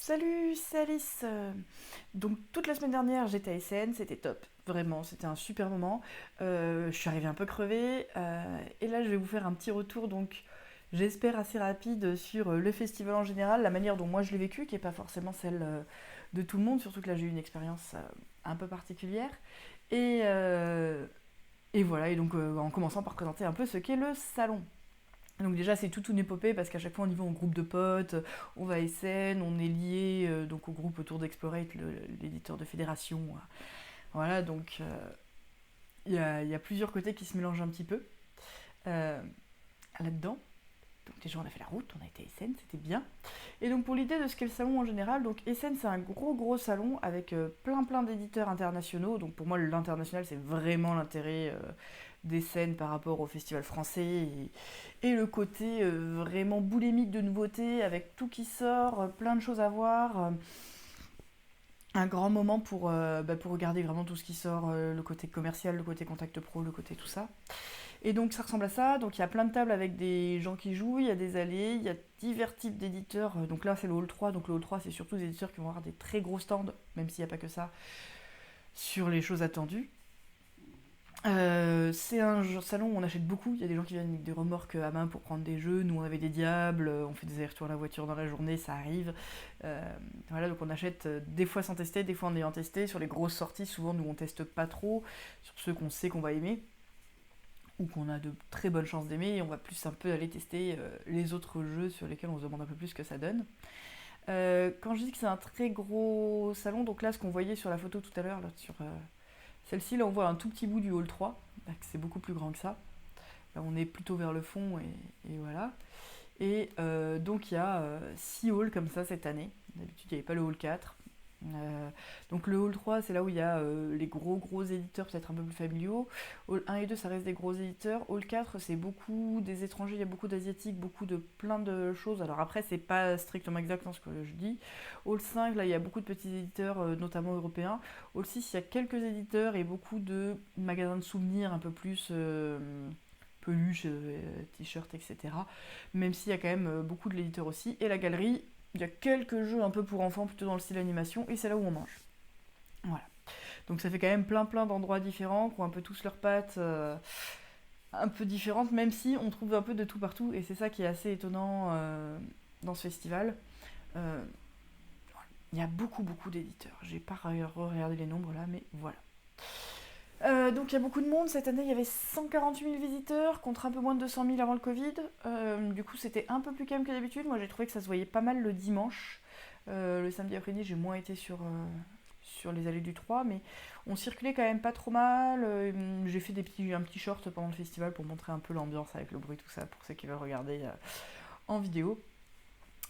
Salut, c'est Alice. Donc toute la semaine dernière j'étais à Essen, c'était top, vraiment, c'était un super moment. Je suis arrivée un peu crevée et là je vais vous faire un petit retour donc j'espère assez rapide sur le festival en général, la manière dont moi je l'ai vécu, qui n'est pas forcément celle de tout le monde, surtout que là j'ai eu une expérience un peu particulière. Et, euh, et voilà, et donc en commençant par présenter un peu ce qu'est le salon. Donc déjà c'est toute une épopée parce qu'à chaque fois on y va en groupe de potes, on va à Essen, on est lié donc au groupe autour d'Explorate, l'éditeur de Fédération. Voilà, donc il y a plusieurs côtés qui se mélangent un petit peu euh, là-dedans. Donc déjà on a fait la route, on a été à Essen, c'était bien. Et donc pour l'idée de ce qu'est le salon en général, donc Essen c'est un gros salon avec plein d'éditeurs internationaux. Donc pour moi l'international c'est vraiment l'intérêt des scènes par rapport au festival français et le côté vraiment boulémique de nouveautés avec tout qui sort, plein de choses à voir. Un grand moment pour regarder vraiment tout ce qui sort, le côté commercial, le côté contact pro, le côté tout ça. Et donc ça ressemble à ça, donc il y a plein de tables avec des gens qui jouent, il y a des allées, il y a divers types d'éditeurs, donc là c'est le hall 3, donc le hall 3 c'est surtout des éditeurs qui vont avoir des très gros stands, même s'il n'y a pas que ça, sur les choses attendues. C'est un salon où on achète beaucoup. Il y a des gens qui viennent avec des remorques à main pour prendre des jeux. Nous, on avait des diables. On fait des allers-retours à la voiture dans la journée, ça arrive. Euh, voilà, donc on achète des fois sans tester, des fois en ayant testé. Sur les grosses sorties, souvent, nous, on teste pas trop. Sur ceux qu'on sait qu'on va aimer ou qu'on a de très bonnes chances d'aimer. Et on va plus un peu aller tester les autres jeux sur lesquels on se demande un peu plus ce que ça donne. Quand je dis que c'est un très gros salon, donc là, ce qu'on voyait sur la photo tout à l'heure, là, sur celle-ci, là, on voit un tout petit bout du hall 3. C'est beaucoup plus grand que ça. Là, on est plutôt vers le fond et voilà. Et donc, il y a 6 halls comme ça cette année. D'habitude, il n'y avait pas le hall 4. Euh, donc le hall 3 c'est là où il y a les gros éditeurs peut-être un peu plus familiaux. Hall 1 et 2 ça reste des gros éditeurs. Hall 4 c'est beaucoup des étrangers, il y a beaucoup d'asiatiques, beaucoup de plein de choses. Alors après c'est pas strictement exactement ce que je dis. Hall 5 là il y a beaucoup de petits éditeurs notamment européens. Hall 6 il y a quelques éditeurs et beaucoup de magasins de souvenirs un peu plus peluches, t-shirts, etc. Même s'il y a quand même beaucoup de l'éditeur aussi. Et la galerie, il y a quelques jeux un peu pour enfants, plutôt dans le style animation, et c'est là où on mange. Voilà. Donc ça fait quand même plein d'endroits différents, qui ont un peu tous leurs pattes un peu différentes, même si on trouve un peu de tout partout, et c'est ça qui est assez étonnant dans ce festival. Euh, il y a beaucoup d'éditeurs. J'ai pas regardé les nombres là, mais voilà. Donc il y a beaucoup de monde. Cette année, il y avait 148 000 visiteurs contre un peu moins de 200 000 avant le Covid. Du coup, c'était un peu plus calme que d'habitude. Moi, j'ai trouvé que ça se voyait pas mal le dimanche. Le samedi après-midi, j'ai moins été sur les allées du 3, mais on circulait quand même pas trop mal. J'ai fait un petit short pendant le festival pour montrer un peu l'ambiance avec le bruit, tout ça, pour ceux qui veulent regarder en vidéo.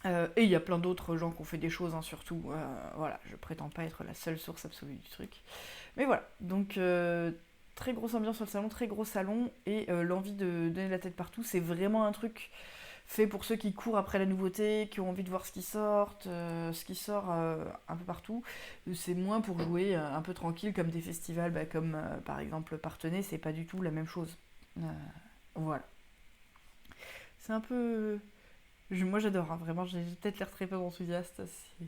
Et il y a plein d'autres gens qui ont fait des choses, hein, surtout. Voilà, je prétends pas être la seule source absolue du truc. Mais voilà, donc très grosse ambiance sur le salon, très gros salon, et l'envie de donner la tête partout, c'est vraiment un truc fait pour ceux qui courent après la nouveauté, qui ont envie de voir ce qui sort un peu partout. C'est moins pour jouer un peu tranquille, comme des festivals, comme par exemple Partenay, c'est pas du tout la même chose. Euh, voilà. C'est un peu moi j'adore, hein, vraiment, j'ai peut-être l'air très peu enthousiaste,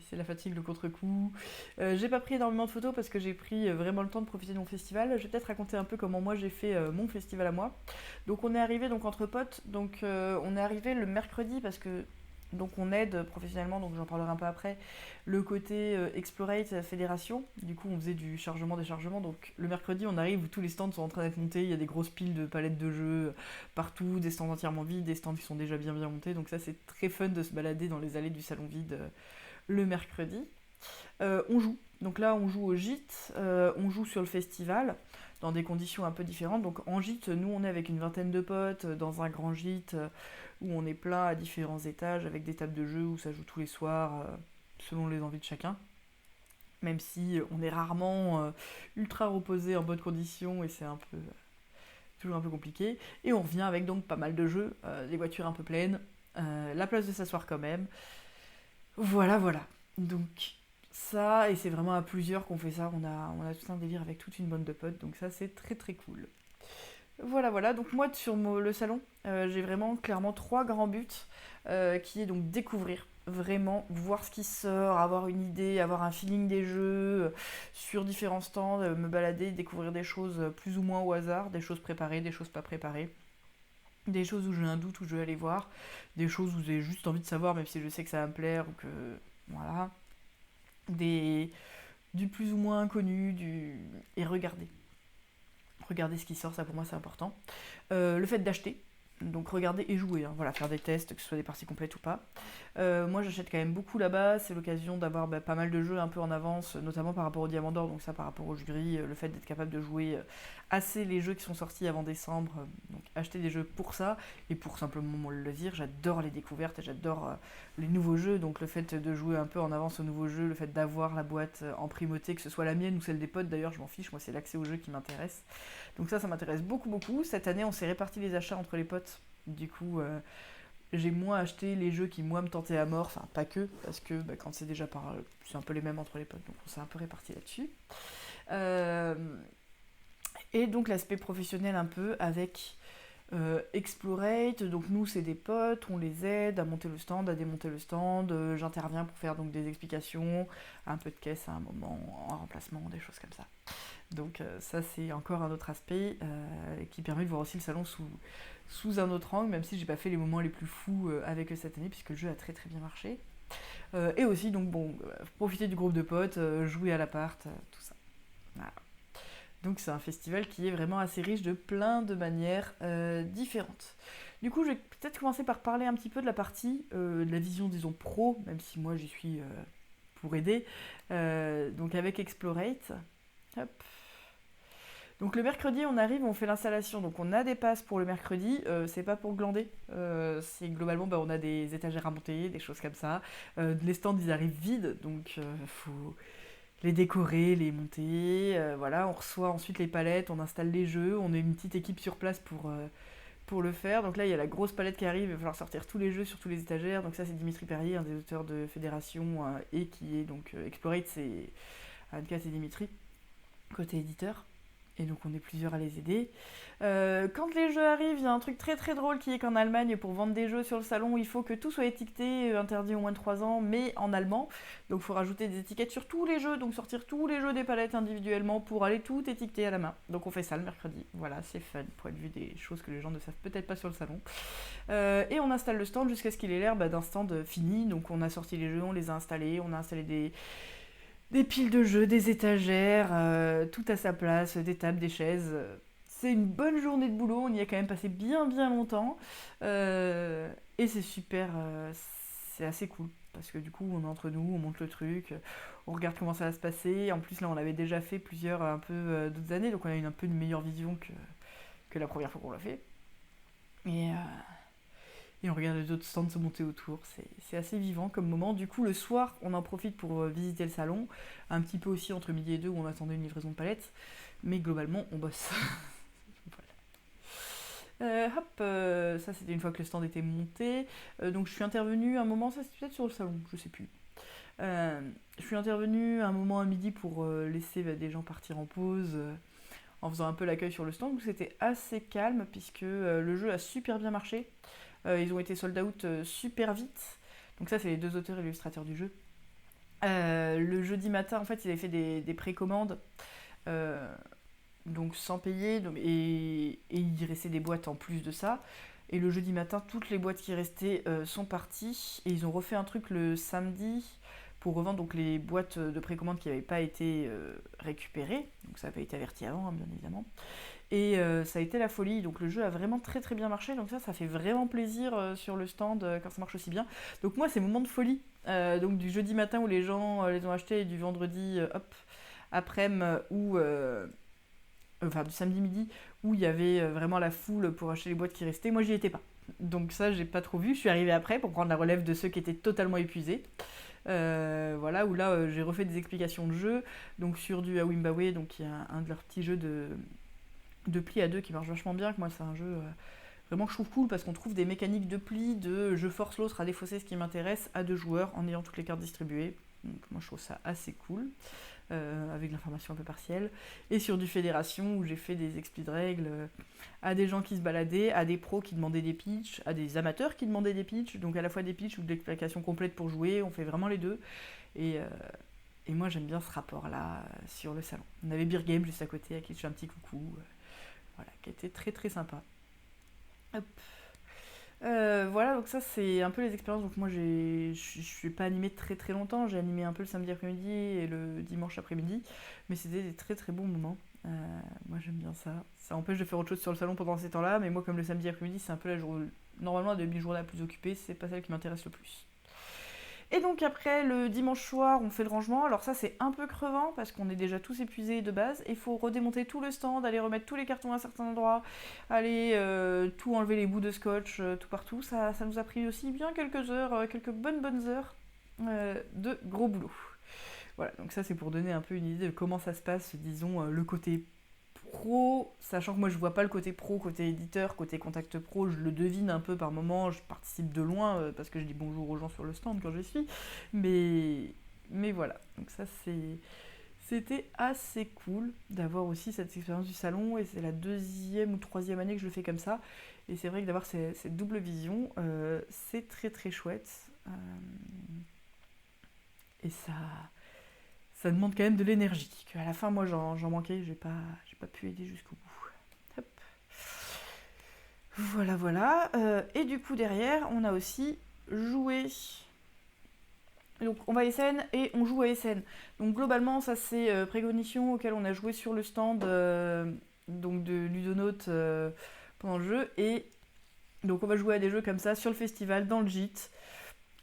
c'est la fatigue, le contre-coup. J'ai pas pris énormément de photos parce que j'ai pris vraiment le temps de profiter de mon festival. Je vais peut-être raconter un peu comment moi j'ai fait mon festival à moi. Donc on est arrivé donc entre potes, donc on est arrivé le mercredi parce que donc on aide professionnellement, donc j'en parlerai un peu après, le côté Explorate Fédération. Du coup on faisait du chargement, déchargement, donc le mercredi on arrive où tous les stands sont en train d'être montés, il y a des grosses piles de palettes de jeux partout, des stands entièrement vides, des stands qui sont déjà bien montés, donc ça c'est très fun de se balader dans les allées du salon vide le mercredi. On joue, donc là on joue au gîte, on joue sur le festival, dans des conditions un peu différentes. Donc en gîte, nous on est avec une vingtaine de potes dans un grand gîte où on est plein à différents étages avec des tables de jeu où ça joue tous les soirs selon les envies de chacun. Même si on est rarement ultra reposé en bonnes conditions et c'est un peu toujours un peu compliqué. Et on revient avec donc pas mal de jeux, des voitures un peu pleines, la place de s'asseoir quand même. Voilà. Donc ça, et c'est vraiment à plusieurs qu'on fait ça, on a tout un délire avec toute une bande de potes, donc ça c'est très cool. Voilà, donc moi sur le salon, j'ai vraiment clairement trois grands buts, qui est donc découvrir vraiment voir ce qui sort, avoir une idée, avoir un feeling des jeux, sur différents stands, me balader, découvrir des choses plus ou moins au hasard, des choses préparées, des choses pas préparées, des choses où j'ai un doute, où je vais aller voir, des choses où j'ai juste envie de savoir, même si je sais que ça va me plaire, ou que... Voilà. Des... Du plus ou moins inconnu, et regarder. Regarder ce qui sort, ça pour moi c'est important. Le fait d'acheter, donc regarder et jouer, hein. Voilà, faire des tests, que ce soit des parties complètes ou pas. Moi j'achète quand même beaucoup là-bas, c'est l'occasion d'avoir pas mal de jeux un peu en avance, notamment par rapport au Diamant d'Or, donc ça par rapport au jury, le fait d'être capable de jouer assez les jeux qui sont sortis avant décembre, donc acheter des jeux pour ça, et pour simplement mon loisir, j'adore les découvertes, et j'adore les nouveaux jeux, donc le fait de jouer un peu en avance aux nouveaux jeux, le fait d'avoir la boîte en primauté, que ce soit la mienne ou celle des potes d'ailleurs, je m'en fiche, moi c'est l'accès aux jeux qui m'intéresse. Donc ça m'intéresse beaucoup beaucoup. Cette année on s'est réparti les achats entre les potes, du coup j'ai moins acheté les jeux qui moi me tentaient à mort, enfin pas que, parce que quand c'est déjà c'est un peu les mêmes entre les potes, donc on s'est un peu réparti là-dessus. Et donc l'aspect professionnel un peu avec Explorate, donc nous c'est des potes, on les aide à monter le stand, à démonter le stand, j'interviens pour faire donc des explications, un peu de caisse à un moment, en remplacement, des choses comme ça. Donc ça c'est encore un autre aspect qui permet de voir aussi le salon sous un autre angle, même si j'ai pas fait les moments les plus fous avec eux cette année, puisque le jeu a très très bien marché. Et aussi donc profiter du groupe de potes, jouer à l'appart, tout ça. Voilà. Donc c'est un festival qui est vraiment assez riche de plein de manières différentes. Du coup, je vais peut-être commencer par parler un petit peu de la partie, de la vision, disons, pro, même si moi j'y suis pour aider. Donc avec Explorate. Hop. Donc le mercredi, on arrive, on fait l'installation. Donc on a des passes pour le mercredi, c'est pas pour glander. C'est globalement, on a des étagères à monter, des choses comme ça. Les stands, ils arrivent vides, donc faut les décorer, les monter, voilà, on reçoit ensuite les palettes, on installe les jeux, on est une petite équipe sur place pour le faire. Donc là, il y a la grosse palette qui arrive, il va falloir sortir tous les jeux sur tous les étagères. Donc ça, c'est Dimitri Perrier, un des auteurs de Fédération, et qui est donc Explorate, c'est Anka et Dimitri, côté éditeur. Et donc on est plusieurs à les aider. Quand les jeux arrivent, il y a un truc très très drôle qui est qu'en Allemagne, pour vendre des jeux sur le salon, il faut que tout soit étiqueté, interdit au moins de 3 ans, mais en allemand. Donc il faut rajouter des étiquettes sur tous les jeux, donc sortir tous les jeux des palettes individuellement pour aller tout étiqueter à la main. Donc on fait ça le mercredi. Voilà, c'est fun, pour être vu des choses que les gens ne savent peut-être pas sur le salon. Et on installe le stand jusqu'à ce qu'il ait l'air d'un stand fini. Donc on a sorti les jeux, on les a installés, on a installé des piles de jeux, des étagères, tout à sa place, des tables, des chaises. C'est une bonne journée de boulot, on y a quand même passé bien bien longtemps. Et c'est super, c'est assez cool. Parce que du coup, on est entre nous, on monte le truc, on regarde comment ça va se passer. En plus, là, on l'avait déjà fait plusieurs un peu d'autres années, donc on a une un peu une meilleure vision que la première fois qu'on l'a fait. Et on regarde les autres stands se monter autour, c'est assez vivant comme moment. Du coup, le soir, on en profite pour visiter le salon, un petit peu aussi entre midi et deux où on attendait une livraison de palettes, mais globalement, on bosse. Voilà. Ça c'était une fois que le stand était monté. Donc je suis intervenue un moment, ça c'était peut-être sur le salon, je sais plus. Je suis intervenue un moment à midi pour laisser des gens partir en pause, en faisant un peu l'accueil sur le stand, où c'était assez calme, puisque le jeu a super bien marché. Ils ont été sold out super vite. Donc ça, c'est les deux auteurs et l'illustrateur du jeu. Le jeudi matin, en fait, ils avaient fait des précommandes, donc sans payer, et il restait des boîtes en plus de ça. Et le jeudi matin, toutes les boîtes qui restaient sont parties. Et ils ont refait un truc le samedi pour revendre donc les boîtes de précommande qui n'avaient pas été récupérées. Donc ça avait été averti avant, hein, bien évidemment. Et ça a été la folie, donc le jeu a vraiment très très bien marché, donc ça fait vraiment plaisir sur le stand quand ça marche aussi bien. Donc moi c'est moment de folie, donc du jeudi matin où les gens les ont achetés et du vendredi après-midi enfin du samedi midi où il y avait vraiment la foule pour acheter les boîtes qui restaient, moi j'y étais pas. Donc ça j'ai pas trop vu, je suis arrivée après pour prendre la relève de ceux qui étaient totalement épuisés. Voilà, où là j'ai refait des explications de jeu, donc sur du Awimbawe, donc il y a un de leurs petits jeux de pli à deux qui marche vachement bien, que moi c'est un jeu vraiment que je trouve cool parce qu'on trouve des mécaniques de pli, de je force l'autre à défausser ce qui m'intéresse à deux joueurs en ayant toutes les cartes distribuées. Donc moi je trouve ça assez cool, avec l'information un peu partielle. Et sur du Fédération où j'ai fait des explis de règles à des gens qui se baladaient, à des pros qui demandaient des pitchs, à des amateurs qui demandaient des pitchs, donc à la fois des pitchs ou de l'explication complète pour jouer, on fait vraiment les deux. Et, euh, et moi j'aime bien ce rapport-là sur le salon. On avait Beer Game juste à côté à qui je fais un petit coucou, voilà, qui était très très sympa. Hop. Voilà, donc ça c'est un peu les expériences. Donc moi je suis pas animée très très longtemps, j'ai animé un peu le samedi après-midi et le dimanche après-midi, mais c'était des très très bons moments. Moi j'aime bien ça. Ça empêche de faire autre chose sur le salon pendant ces temps-là, mais moi comme le samedi après-midi c'est un peu la journée, normalement la demi-journée la plus occupée, c'est pas celle qui m'intéresse le plus. Et donc après, le dimanche soir, on fait le rangement. Alors ça, c'est un peu crevant parce qu'on est déjà tous épuisés de base. Il faut redémonter tout le stand, aller remettre tous les cartons à un certain endroit, aller tout enlever les bouts de scotch, tout partout. Ça nous a pris aussi bien quelques heures, quelques bonnes heures de gros boulot. Voilà, donc ça c'est pour donner un peu une idée de comment ça se passe, disons, le côté pro, sachant que moi je vois pas le côté pro, côté éditeur, côté contact pro, je le devine un peu par moment, je participe de loin parce que je dis bonjour aux gens sur le stand quand je suis, mais voilà, donc ça c'était assez cool d'avoir aussi cette expérience du salon et c'est la deuxième ou troisième année que je le fais comme ça et c'est vrai que d'avoir cette double vision, c'est très très chouette et ça demande quand même de l'énergie. À la fin, moi, j'en manquais, j'ai pas pu aider jusqu'au bout. Hop. Voilà, voilà. Et du coup, derrière, on a aussi joué. Donc, on va à Essen et on joue à Essen. Donc, globalement, ça, c'est Précognition auquel on a joué sur le stand donc de Ludonote pendant le jeu. Et donc, on va jouer à des jeux comme ça sur le festival, dans le gîte.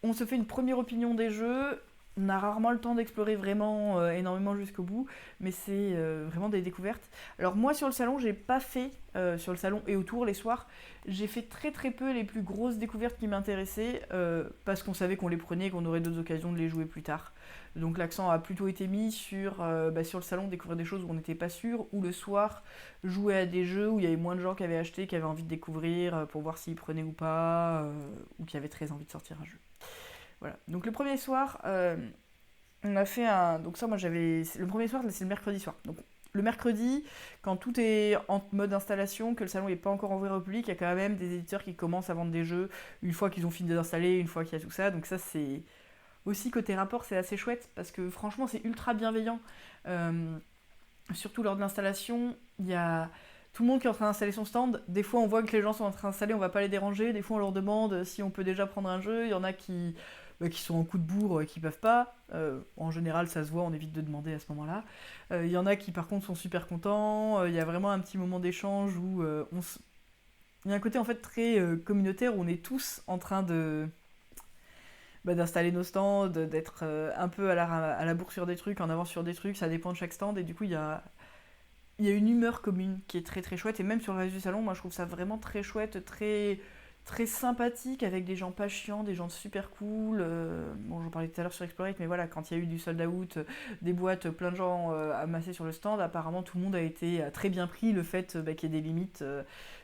On se fait une première opinion des jeux. On a rarement le temps d'explorer vraiment énormément jusqu'au bout, mais c'est vraiment des découvertes. Alors moi sur le salon, j'ai pas fait, sur le salon et autour les soirs, j'ai fait très très peu les plus grosses découvertes qui m'intéressaient, parce qu'on savait qu'on les prenait et qu'on aurait d'autres occasions de les jouer plus tard. Donc l'accent a plutôt été mis sur le salon, découvrir des choses où on n'était pas sûr, ou le soir, jouer à des jeux où il y avait moins de gens qui avaient acheté, qui avaient envie de découvrir, pour voir s'ils prenaient ou pas, ou qui avaient très envie de sortir un jeu. Voilà. Donc le premier soir, on a fait un. Donc ça, moi j'avais. Le premier soir, c'est le mercredi soir. Donc le mercredi, quand tout est en mode installation, que le salon n'est pas encore ouvert au public, il y a quand même des éditeurs qui commencent à vendre des jeux une fois qu'ils ont fini d'installer, une fois qu'il y a tout ça. Donc ça, c'est aussi côté rapport, c'est assez chouette parce que franchement, c'est ultra bienveillant. Euh, Surtout lors de l'installation, il y a tout le monde qui est en train d'installer son stand. Des fois, on voit que les gens sont en train d'installer, on va pas les déranger. Des fois, on leur demande si on peut déjà prendre un jeu. Il y en a qui sont en coup de bourre, qui peuvent pas. En général, ça se voit, on évite de demander à ce moment-là. Il y en a qui, par contre, sont super contents. Il y a vraiment un petit moment d'échange où il y a un côté en fait très communautaire où on est tous en train d'installer nos stands, d'être un peu à la bourre sur des trucs, en avance sur des trucs, ça dépend de chaque stand, et du coup il y a une humeur commune qui est très très chouette, et même sur le reste du salon, moi je trouve ça vraiment très chouette, très, très sympathique, avec des gens pas chiants, des gens super cool. Bon, j'en parlais tout à l'heure sur Explorate, mais voilà, quand il y a eu du sold out, des boîtes, plein de gens amassés sur le stand, apparemment tout le monde a été très bien pris, le fait qu'il y ait des limites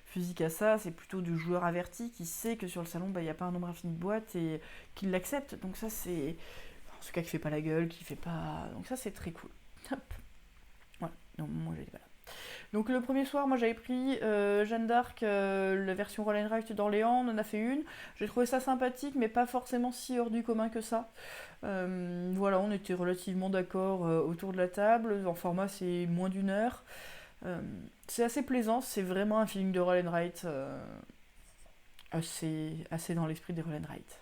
physiques à ça, c'est plutôt du joueur averti qui sait que sur le salon, il n'y a pas un nombre infini de boîtes et qui l'accepte, donc ça c'est... En tout cas, qui fait pas la gueule, qui fait pas... Donc ça c'est très cool. Hop. Voilà, non, moi j'étais pas là. Donc le premier soir, moi j'avais pris Jeanne d'Arc, la version Roll and Write d'Orléans, on en a fait une. J'ai trouvé ça sympathique, mais pas forcément si hors du commun que ça. Voilà, on était relativement d'accord autour de la table. En format, c'est moins d'une heure. C'est assez plaisant, c'est vraiment un feeling de Roll and Write assez dans l'esprit des Roll and Write.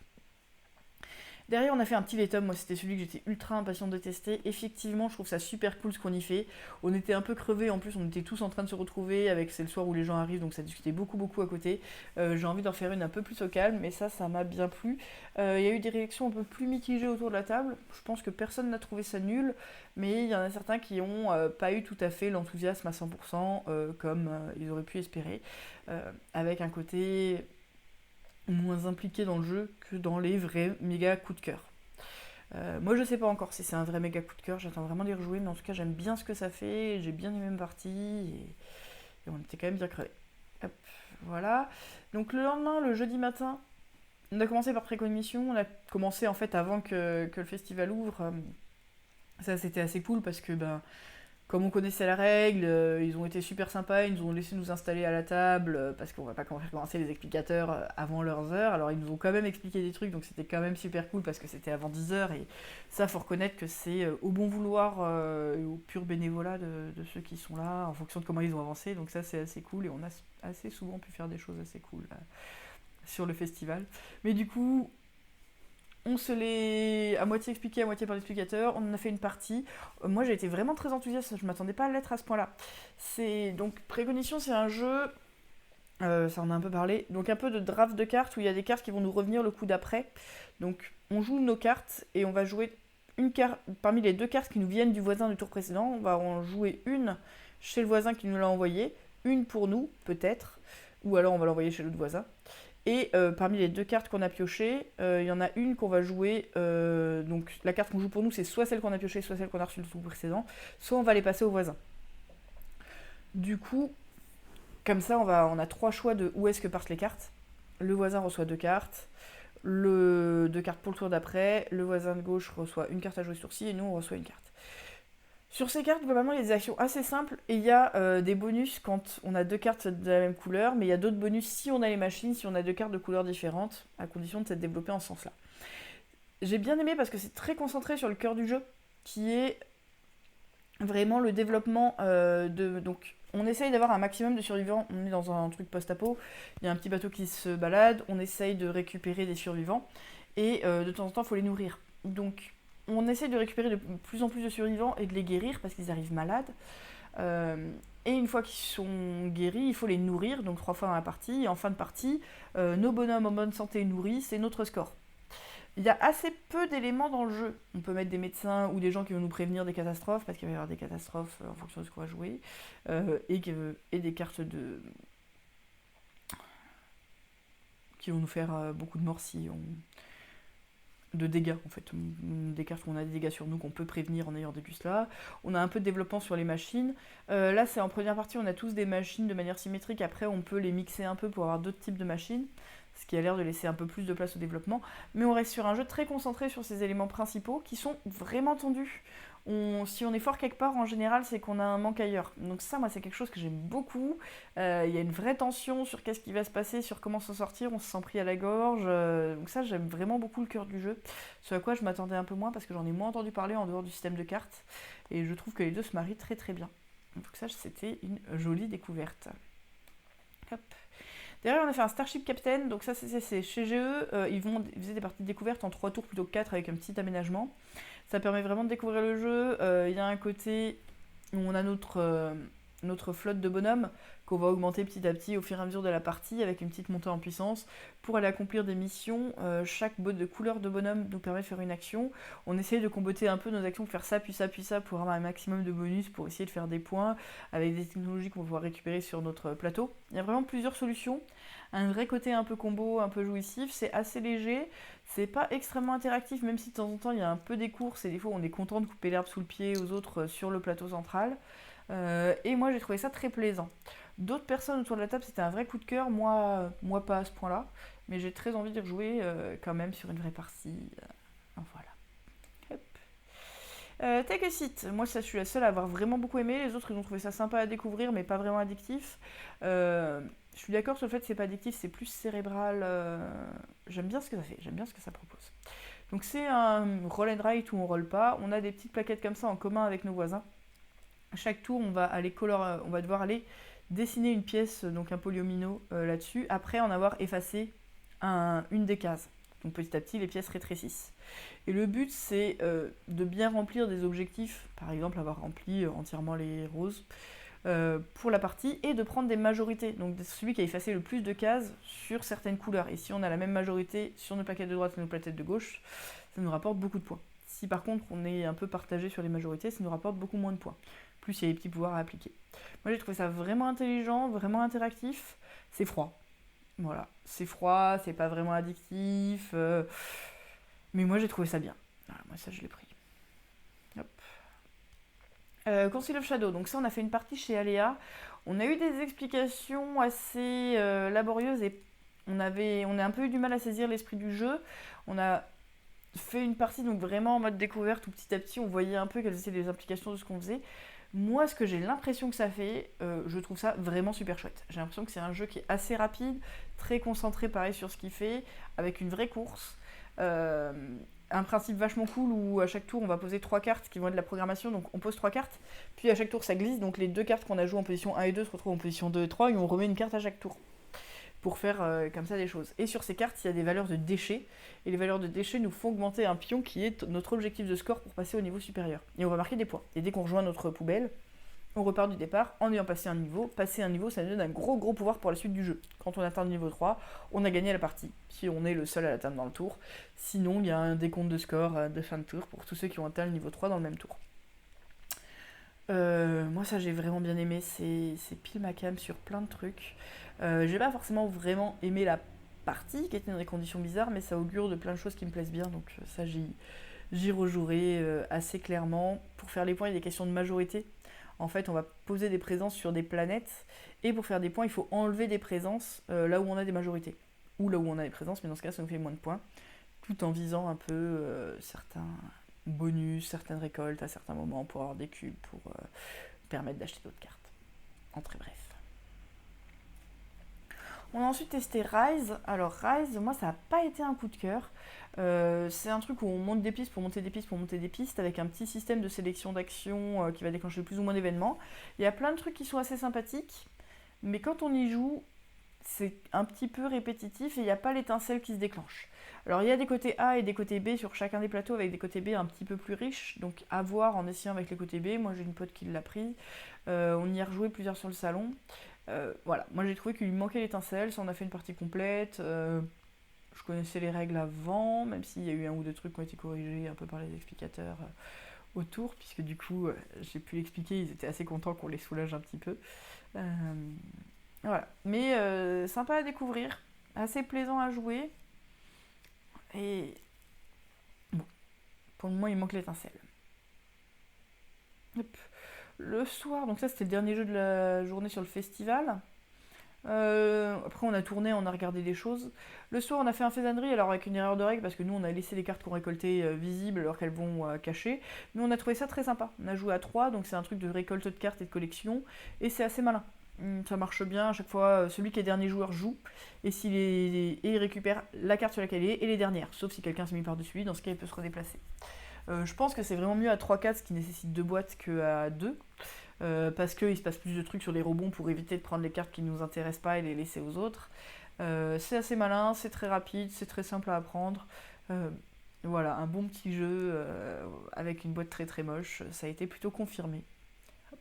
Derrière, on a fait un petit VTOM, moi c'était celui que j'étais ultra impatiente de tester. Effectivement, je trouve ça super cool ce qu'on y fait. On était un peu crevés, en plus on était tous en train de se retrouver, c'est le soir où les gens arrivent, donc ça discutait beaucoup à côté. J'ai envie d'en faire une un peu plus au calme, mais ça m'a bien plu. Il y a eu des réactions un peu plus mitigées autour de la table. Je pense que personne n'a trouvé ça nul, mais il y en a certains qui n'ont pas eu tout à fait l'enthousiasme à 100% comme ils auraient pu espérer. Avec un côté moins impliqué dans le jeu que dans les vrais méga coups de cœur. Moi je sais pas encore si c'est un vrai méga coup de cœur, j'attends vraiment d'y rejouer, mais en tout cas j'aime bien ce que ça fait, j'ai bien aimé ma partie, et on était quand même bien crevés. Hop, voilà. Donc le lendemain, le jeudi matin, On a commencé par précommission, on a commencé en fait avant que le festival ouvre. Ça c'était assez cool parce que comme on connaissait la règle, ils ont été super sympas, ils nous ont laissé nous installer à la table parce qu'on va pas faire commencer les explicateurs avant leurs heures. Alors ils nous ont quand même expliqué des trucs, donc c'était quand même super cool parce que c'était avant 10 heures et ça faut reconnaître que c'est au bon vouloir et au pur bénévolat de ceux qui sont là en fonction de comment ils ont avancé. Donc ça c'est assez cool et on a assez souvent pu faire des choses assez cool sur le festival. Mais du coup, on se l'est à moitié expliqué, à moitié par l'explicateur. On en a fait une partie. Moi, j'ai été vraiment très enthousiaste. Je m'attendais pas à l'être à ce point-là. C'est donc Précognition, c'est un jeu. Ça en a un peu parlé. Donc un peu de draft de cartes où il y a des cartes qui vont nous revenir le coup d'après. Donc on joue nos cartes et on va jouer une carte parmi les deux cartes qui nous viennent du voisin du tour précédent. On va en jouer une chez le voisin qui nous l'a envoyé, une pour nous peut-être, ou alors on va l'envoyer chez l'autre voisin. Et parmi les deux cartes qu'on a piochées, il y en a une qu'on va jouer. Donc la carte qu'on joue pour nous, c'est soit celle qu'on a piochée, soit celle qu'on a reçue le tour précédent. Soit on va les passer au voisin. Du coup, comme ça, on a trois choix de où est-ce que partent les cartes. Le voisin reçoit deux cartes. Deux cartes pour le tour d'après. Le voisin de gauche reçoit une carte à jouer sur ci et nous on reçoit une carte. Sur ces cartes, globalement, il y a des actions assez simples et il y a des bonus quand on a deux cartes de la même couleur, mais il y a d'autres bonus si on a les machines, si on a deux cartes de couleurs différentes, à condition de s'être développé en ce sens-là. J'ai bien aimé parce que c'est très concentré sur le cœur du jeu, qui est vraiment le développement de... Donc, on essaye d'avoir un maximum de survivants, on est dans un truc post-apo, il y a un petit bateau qui se balade, on essaye de récupérer des survivants, et de temps en temps, il faut les nourrir. Donc, on essaie de récupérer de plus en plus de survivants et de les guérir parce qu'ils arrivent malades. Et une fois qu'ils sont guéris, il faut les nourrir, donc 3 fois dans la partie. Et en fin de partie, nos bonhommes en bonne santé nourris, c'est notre score. Il y a assez peu d'éléments dans le jeu. On peut mettre des médecins ou des gens qui vont nous prévenir des catastrophes, parce qu'il va y avoir des catastrophes en fonction de ce qu'on va jouer, et des cartes qui vont nous faire beaucoup de morts si on... de dégâts en fait, des cartes où on a des dégâts sur nous qu'on peut prévenir en ayant des puces là. On a un peu de développement sur les machines. Là c'est en première partie, on a tous des machines de manière symétrique, après on peut les mixer un peu pour avoir d'autres types de machines, ce qui a l'air de laisser un peu plus de place au développement, mais on reste sur un jeu très concentré sur ces éléments principaux qui sont vraiment tendus. Si on est fort quelque part, en général, c'est qu'on a un manque ailleurs. Donc ça, moi, c'est quelque chose que j'aime beaucoup. Il y a une vraie tension sur qu'est-ce qui va se passer, sur comment s'en sortir. On se sent pris à la gorge. Donc ça, j'aime vraiment beaucoup le cœur du jeu. Ce à quoi je m'attendais un peu moins parce que j'en ai moins entendu parler en dehors du système de cartes. Et je trouve que les deux se marient très très bien. Donc ça, c'était une jolie découverte. Hop. Derrière, on a fait un Starship Captain, donc ça c'est chez GE, ils faisaient des parties de découverte en 3 tours plutôt que 4 avec un petit aménagement. Ça permet vraiment de découvrir le jeu. Il y a un côté où on a notre flotte de bonhommes qu'on va augmenter petit à petit au fur et à mesure de la partie avec une petite montée en puissance pour aller accomplir des missions. Chaque couleur de bonhomme nous permet de faire une action. On essaye de comboter un peu nos actions, faire ça puis ça puis ça pour avoir un maximum de bonus pour essayer de faire des points avec des technologies qu'on va pouvoir récupérer sur notre plateau. Il y a vraiment plusieurs solutions. Un vrai côté un peu combo, un peu jouissif, c'est assez léger, c'est pas extrêmement interactif, même si de temps en temps il y a un peu des courses et des fois on est content de couper l'herbe sous le pied aux autres sur le plateau central. Et moi j'ai trouvé ça très plaisant. D'autres personnes autour de la table, c'était un vrai coup de cœur, moi pas à ce point-là, mais j'ai très envie de rejouer quand même sur une vraie partie. Voilà. Take a Seat, moi ça, je suis la seule à avoir vraiment beaucoup aimé, les autres ils ont trouvé ça sympa à découvrir mais pas vraiment addictif. Je suis d'accord sur le fait que c'est pas addictif, c'est plus cérébral. J'aime bien ce que ça fait, j'aime bien ce que ça propose. Donc c'est un roll and write où on roll pas, on a des petites plaquettes comme ça en commun avec nos voisins. Chaque tour on va devoir aller dessiner une pièce, donc un polyomino là-dessus, après en avoir effacé une des cases. Donc petit à petit les pièces rétrécissent. Et le but c'est de bien remplir des objectifs, par exemple avoir rempli entièrement les roses pour la partie, et de prendre des majorités, donc celui qui a effacé le plus de cases sur certaines couleurs. Et si on a la même majorité sur nos plaquettes de droite et nos plaquettes de gauche, ça nous rapporte beaucoup de points. Si par contre on est un peu partagé sur les majorités, ça nous rapporte beaucoup moins de points. Plus il y a des petits pouvoirs à appliquer. Moi j'ai trouvé ça vraiment intelligent, vraiment interactif. C'est froid. Voilà, c'est froid, c'est pas vraiment addictif. Mais moi j'ai trouvé ça bien. Voilà, moi ça je l'ai pris. Hop. Council of Shadow, donc ça on a fait une partie chez Aléa. On a eu des explications assez laborieuses et on a un peu eu du mal à saisir l'esprit du jeu. On a fait une partie donc vraiment en mode découverte où petit à petit on voyait un peu quelles étaient les implications de ce qu'on faisait. Moi, ce que j'ai l'impression que ça fait, je trouve ça vraiment super chouette. J'ai l'impression que c'est un jeu qui est assez rapide, très concentré pareil sur ce qu'il fait, avec une vraie course. Euh, un principe vachement cool où à chaque tour on va poser 3 cartes qui vont être de la programmation, donc on pose 3 cartes, puis à chaque tour ça glisse, donc les 2 cartes qu'on a jouées en position 1 et 2 se retrouvent en position 2 et 3 et on remet une carte à chaque tour pour faire comme ça des choses. Et sur ces cartes, il y a des valeurs de déchets, et les valeurs de déchets nous font augmenter un pion qui est notre objectif de score pour passer au niveau supérieur. Et on va marquer des points. Et dès qu'on rejoint notre poubelle, on repart du départ en ayant passé un niveau. Passer un niveau, ça nous donne un gros pouvoir pour la suite du jeu. Quand on atteint le niveau 3, on a gagné la partie, si on est le seul à l'atteindre dans le tour. Sinon, il y a un décompte de score de fin de tour pour tous ceux qui ont atteint le niveau 3 dans le même tour. Moi ça j'ai vraiment bien aimé, c'est pile ma cam sur plein de trucs. J'ai pas forcément vraiment aimé la partie qui était dans des conditions bizarres, mais ça augure de plein de choses qui me plaisent bien, donc ça j'y rejouerai assez clairement. Pour faire les points, il y a des questions de majorité. En fait, on va poser des présences sur des planètes, et pour faire des points, il faut enlever des présences là où on a des majorités. Ou là où on a des présences, mais dans ce cas, ça nous fait moins de points, tout en visant un peu certains bonus, certaines récoltes à certains moments pour avoir des cubes, pour permettre d'acheter d'autres cartes. En très bref. On a ensuite testé Rise. Alors Rise, moi ça n'a pas été un coup de cœur. C'est un truc où on monte des pistes pour monter des pistes pour monter des pistes avec un petit système de sélection d'actions qui va déclencher plus ou moins d'événements. Il y a plein de trucs qui sont assez sympathiques, mais quand on y joue, c'est un petit peu répétitif et il n'y a pas l'étincelle qui se déclenche. Alors il y a des côtés A et des côtés B sur chacun des plateaux avec des côtés B un petit peu plus riches, donc à voir en essayant avec les côtés B. Moi j'ai une pote qui l'a pris, on y a rejoué plusieurs sur le salon. Voilà, moi j'ai trouvé qu'il lui manquait l'étincelle, ça on a fait une partie complète. Je connaissais les règles avant, même s'il y a eu un ou deux trucs qui ont été corrigés un peu par les explicateurs autour, puisque du coup j'ai pu l'expliquer, ils étaient assez contents qu'on les soulage un petit peu. Voilà, mais sympa à découvrir, assez plaisant à jouer. Et bon, pour le moment il manque l'étincelle. Hop. Le soir, donc ça c'était le dernier jeu de la journée sur le festival. Après on a tourné, on a regardé des choses. Le soir on a fait un faisanerie, alors avec une erreur de règle parce que nous on a laissé les cartes qu'on récoltait visibles alors qu'elles vont cachées. Mais on a trouvé ça très sympa. On a joué à 3, donc c'est un truc de récolte de cartes et de collection. Et c'est assez malin. Ça marche bien, à chaque fois celui qui est dernier joueur joue. Et il récupère la carte sur laquelle il est et les dernières. Sauf si quelqu'un s'est mis par-dessus lui, dans ce cas il peut se redéplacer. Je pense que c'est vraiment mieux à 3-4, ce qui nécessite 2 boîtes, qu'à 2. Parce qu'il se passe plus de trucs sur les rebonds pour éviter de prendre les cartes qui ne nous intéressent pas et les laisser aux autres. C'est assez malin, c'est très rapide, c'est très simple à apprendre. Voilà, un bon petit jeu avec une boîte très très moche, ça a été plutôt confirmé. Hop.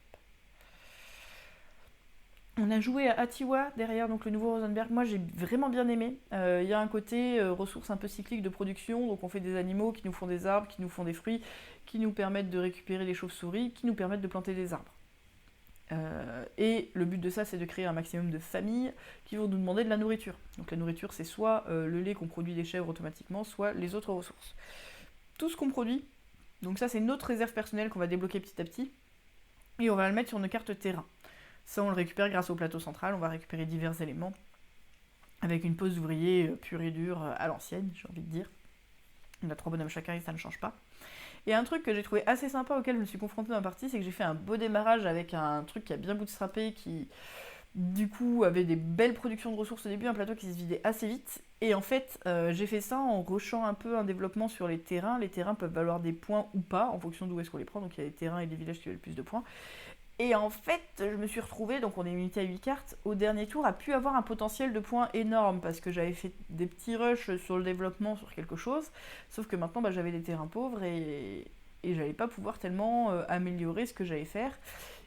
On a joué à Atiwa derrière, donc le nouveau Rosenberg. Moi j'ai vraiment bien aimé. Il y a un côté ressources un peu cycliques de production, donc on fait des animaux qui nous font des arbres, qui nous font des fruits, qui nous permettent de récupérer les chauves-souris, qui nous permettent de planter des arbres. Et le but de ça, c'est de créer un maximum de familles qui vont nous demander de la nourriture. Donc la nourriture, c'est soit le lait qu'on produit des chèvres automatiquement, soit les autres ressources. Tout ce qu'on produit, donc ça c'est notre réserve personnelle qu'on va débloquer petit à petit, et on va le mettre sur nos cartes terrain. Ça, on le récupère grâce au plateau central, on va récupérer divers éléments, avec une pose d'ouvrier pure et dure à l'ancienne, j'ai envie de dire. On a 3 bonhommes chacun et ça ne change pas. Et un truc que j'ai trouvé assez sympa auquel je me suis confrontée dans la partie, c'est que j'ai fait un beau démarrage avec un truc qui a bien bootstrappé, qui du coup avait des belles productions de ressources au début, un plateau qui se vidait assez vite. Et en fait, j'ai fait ça en rushant un peu un développement sur les terrains. Les terrains peuvent valoir des points ou pas, en fonction d'où est-ce qu'on les prend. Donc il y a les terrains et les villages qui valent le plus de points. Et en fait, je me suis retrouvée, donc on est limité à 8 cartes, au dernier tour, a pu avoir un potentiel de points énorme, parce que j'avais fait des petits rushs sur le développement sur quelque chose, sauf que maintenant j'avais des terrains pauvres et j'allais pas pouvoir tellement améliorer ce que j'allais faire.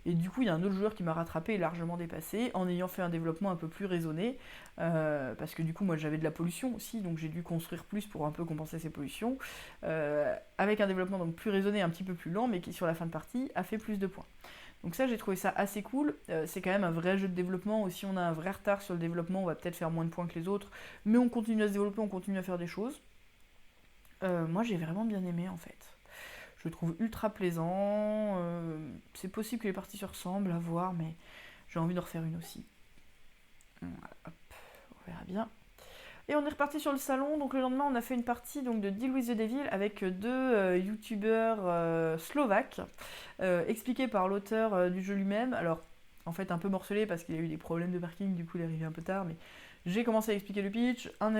Et du coup, il y a un autre joueur qui m'a rattrapé et largement dépassé, en ayant fait un développement un peu plus raisonné, parce que du coup, moi j'avais de la pollution aussi, donc j'ai dû construire plus pour un peu compenser ces pollutions, avec un développement donc plus raisonné, un petit peu plus lent, mais qui sur la fin de partie a fait plus de points. Donc ça, j'ai trouvé ça assez cool. C'est quand même un vrai jeu de développement. Si on a un vrai retard sur le développement, on va peut-être faire moins de points que les autres. Mais on continue à se développer, on continue à faire des choses. Moi, j'ai vraiment bien aimé, en fait. Je le trouve ultra plaisant. C'est possible que les parties se ressemblent, à voir, mais j'ai envie d'en refaire une aussi. Voilà, hop, on verra bien. Et on est reparti sur le salon, donc le lendemain on a fait une partie donc, de Deal with the Devil avec deux youtubeurs slovaques, expliqués par l'auteur du jeu lui-même. Alors en fait un peu morcelé parce qu'il y a eu des problèmes de parking, du coup il est arrivé un peu tard, mais j'ai commencé à expliquer le pitch, un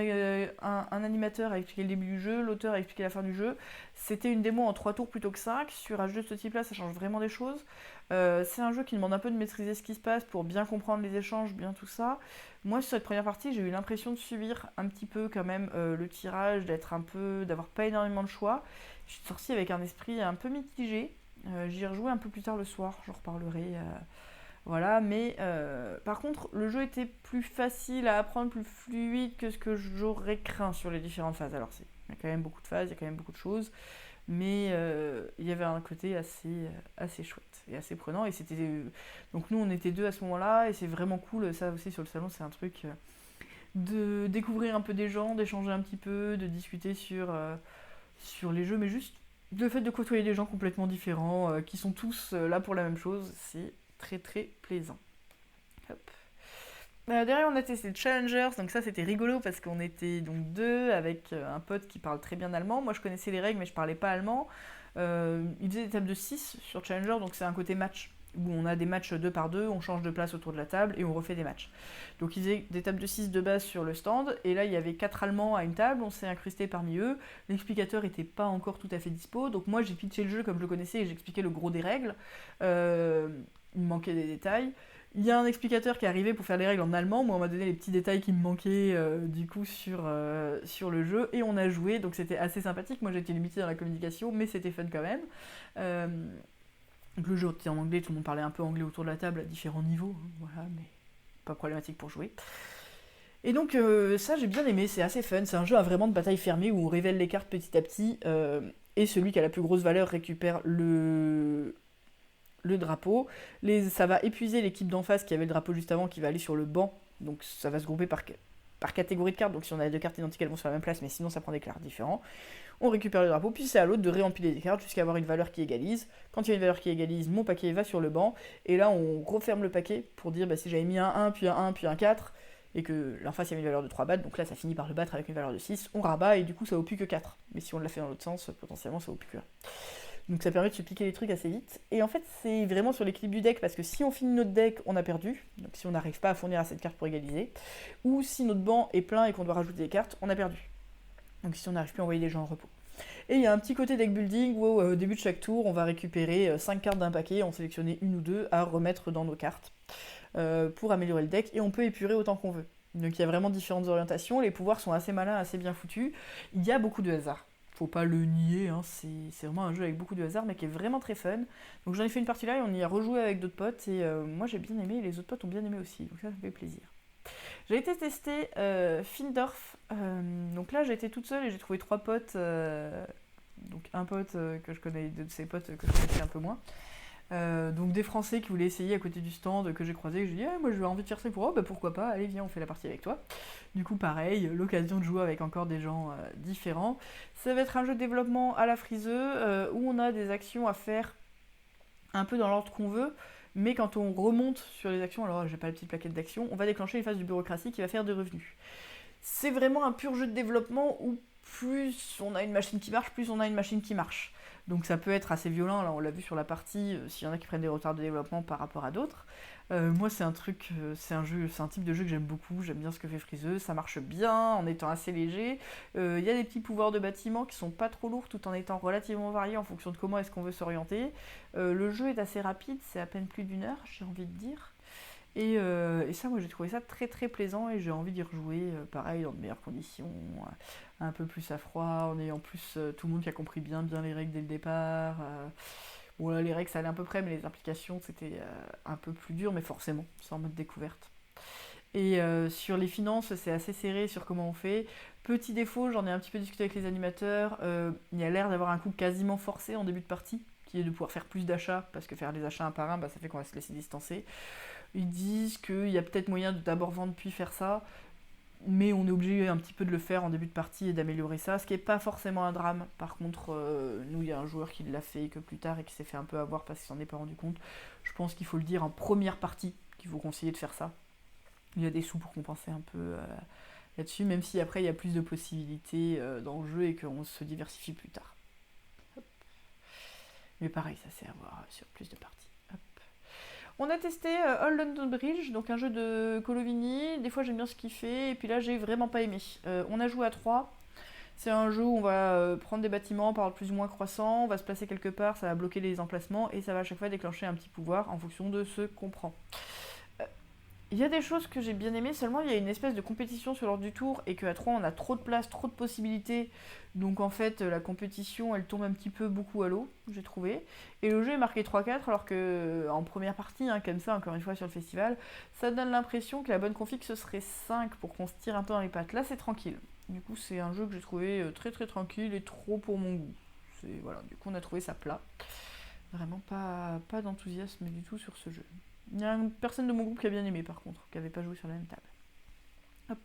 animateur a expliqué le début du jeu, l'auteur a expliqué la fin du jeu. C'était une démo en 3 tours plutôt que 5, sur un jeu de ce type-là ça change vraiment des choses. C'est un jeu qui demande un peu de maîtriser ce qui se passe pour bien comprendre les échanges, bien tout ça. Moi sur cette première partie j'ai eu l'impression de subir un petit peu quand même le tirage, d'avoir pas énormément de choix. Je suis sortie avec un esprit un peu mitigé. J'y ai rejoué un peu plus tard le soir, j'en reparlerai. Voilà, mais par contre, le jeu était plus facile à apprendre, plus fluide que ce que j'aurais craint sur les différentes phases. Alors, il y a quand même beaucoup de phases, il y a quand même beaucoup de choses, mais il y avait un côté assez chouette et assez prenant. Et c'était donc nous, on était deux à ce moment-là, et c'est vraiment cool. Ça aussi sur le salon, c'est un truc de découvrir un peu des gens, d'échanger un petit peu, de discuter sur les jeux, mais juste le fait de côtoyer des gens complètement différents, qui sont tous là pour la même chose, c'est très très plaisant. Hop. Derrière on a testé le Challengers, donc ça c'était rigolo parce qu'on était donc deux avec un pote qui parle très bien allemand. Moi je connaissais les règles mais je parlais pas allemand. Il faisait des tables de 6 sur Challenger, donc c'est un côté match où on a des matchs 2 par 2, on change de place autour de la table et on refait des matchs. Donc ils faisaient des tables de 6 de base sur le stand, et là il y avait 4 Allemands à une table, on s'est incrusté parmi eux, l'explicateur était pas encore tout à fait dispo, donc moi j'ai pitché le jeu comme je le connaissais et j'expliquais le gros des règles, il me manquait des détails. Il y a un explicateur qui est arrivé pour faire les règles en allemand, moi on m'a donné les petits détails qui me manquaient du coup sur le jeu, et on a joué, donc c'était assez sympathique. Moi j'ai été limitée dans la communication, mais c'était fun quand même. Donc le jeu était en anglais, tout le monde parlait un peu anglais autour de la table à différents niveaux, hein, voilà, mais pas problématique pour jouer. Et donc ça j'ai bien aimé, c'est assez fun, c'est un jeu à vraiment de bataille fermée où on révèle les cartes petit à petit, et celui qui a la plus grosse valeur récupère le drapeau. Ça va épuiser l'équipe d'en face qui avait le drapeau juste avant, qui va aller sur le banc, donc ça va se grouper par catégorie de cartes, donc si on a deux cartes identiques elles vont sur la même place, mais sinon ça prend des cartes différents. On récupère le drapeau, puis c'est à l'autre de réempiler des cartes jusqu'à avoir une valeur qui égalise. Quand il y a une valeur qui égalise, mon paquet va sur le banc, et là on referme le paquet pour dire si j'avais mis un 1, puis un 1, puis un 4, et que l'en face il y avait une valeur de 3 battre, donc là ça finit par le battre avec une valeur de 6, on rabat, et du coup ça vaut plus que 4. Mais si on l'a fait dans l'autre sens, potentiellement ça vaut plus que 1. Donc ça permet de se piquer les trucs assez vite. Et en fait, c'est vraiment sur l'équilibre du deck, parce que si on finit notre deck, on a perdu. Donc si on n'arrive pas à fournir assez de cartes pour égaliser. Ou si notre banc est plein et qu'on doit rajouter des cartes, on a perdu. Donc si on n'arrive plus à envoyer les gens en repos. Et il y a un petit côté deck building où au début de chaque tour, on va récupérer 5 cartes d'un paquet, en sélectionner une ou deux à remettre dans nos cartes pour améliorer le deck. Et on peut épurer autant qu'on veut. Donc il y a vraiment différentes orientations. Les pouvoirs sont assez malins, assez bien foutus. Il y a beaucoup de hasard. Faut pas le nier, hein, c'est vraiment un jeu avec beaucoup de hasard, mais qui est vraiment très fun. Donc j'en ai fait une partie là et on y a rejoué avec d'autres potes, et moi j'ai bien aimé, et les autres potes ont bien aimé aussi, donc ça me fait plaisir. J'ai été tester Findorf, donc là j'ai été toute seule et j'ai trouvé 3 potes, donc un pote que je connais, deux de ses potes que je connaissais un peu moins. Donc des Français qui voulaient essayer à côté du stand, que j'ai croisé, que j'ai dit moi j'ai envie de faire ça pour pourquoi pas, allez viens on fait la partie avec toi. Du coup pareil, l'occasion de jouer avec encore des gens différents. Ça va être un jeu de développement à la friseux, où on a des actions à faire un peu dans l'ordre qu'on veut, mais quand on remonte sur les actions, alors j'ai pas la petite plaquette d'actions, on va déclencher une phase de bureaucratie qui va faire des revenus. C'est vraiment un pur jeu de développement où plus on a une machine qui marche, plus on a une machine qui marche. Donc ça peut être assez violent, là on l'a vu sur la partie, s'il y en a qui prennent des retards de développement par rapport à d'autres. Moi c'est un type de jeu que j'aime beaucoup, j'aime bien ce que fait Friseuse, ça marche bien en étant assez léger. Il y a des petits pouvoirs de bâtiment qui sont pas trop lourds tout en étant relativement variés en fonction de comment est-ce qu'on veut s'orienter. Le jeu est assez rapide, c'est à peine plus d'1 heure, j'ai envie de dire. Et ça, moi j'ai trouvé ça très très plaisant, et j'ai envie d'y rejouer, pareil, dans de meilleures conditions, un peu plus à froid, en ayant plus tout le monde qui a compris bien les règles dès le départ. Bon là les règles ça allait à peu près, mais les implications c'était un peu plus dur, mais forcément, c'est en mode découverte. Et sur les finances, c'est assez serré sur comment on fait. Petit défaut, j'en ai un petit peu discuté avec les animateurs, il y a l'air d'avoir un coup quasiment forcé en début de partie, qui est de pouvoir faire plus d'achats, parce que faire les achats un par un, ça fait qu'on va se laisser distancer. Ils disent qu'il y a peut-être moyen de d'abord vendre puis faire ça, mais on est obligé un petit peu de le faire en début de partie et d'améliorer ça, ce qui n'est pas forcément un drame. Par contre, nous, il y a un joueur qui l'a fait que plus tard et qui s'est fait un peu avoir parce qu'il s'en est pas rendu compte. Je pense qu'il faut le dire en première partie, qu'il faut conseiller de faire ça. Il y a des sous pour compenser un peu là-dessus, même si après il y a plus de possibilités dans le jeu et qu'on se diversifie plus tard. Hop. Mais pareil, ça c'est à voir sur plus de parties. Hop. On a testé All London Bridge, donc un jeu de Colovini. Des fois j'aime bien ce qu'il fait, et puis là j'ai vraiment pas aimé. On a joué à 3. C'est un jeu où on va prendre des bâtiments par ordre plus ou moins croissant, on va se placer quelque part, ça va bloquer les emplacements, et ça va à chaque fois déclencher un petit pouvoir en fonction de ce qu'on prend. Il y a des choses que j'ai bien aimées, seulement il y a une espèce de compétition sur l'ordre du tour, et qu'à 3 on a trop de place, trop de possibilités, donc en fait la compétition elle tombe un petit peu beaucoup à l'eau, j'ai trouvé. Et le jeu est marqué 3-4, alors que en première partie, hein, comme ça encore une fois sur le festival, ça donne l'impression que la bonne config ce serait 5 pour qu'on se tire un peu dans les pattes. Là c'est tranquille. Du coup c'est un jeu que j'ai trouvé très très tranquille et trop pour mon goût. Voilà, du coup on a trouvé ça plat. Vraiment pas d'enthousiasme du tout sur ce jeu. Il y a une personne de mon groupe qui a bien aimé par contre, qui n'avait pas joué sur la même table. Hop.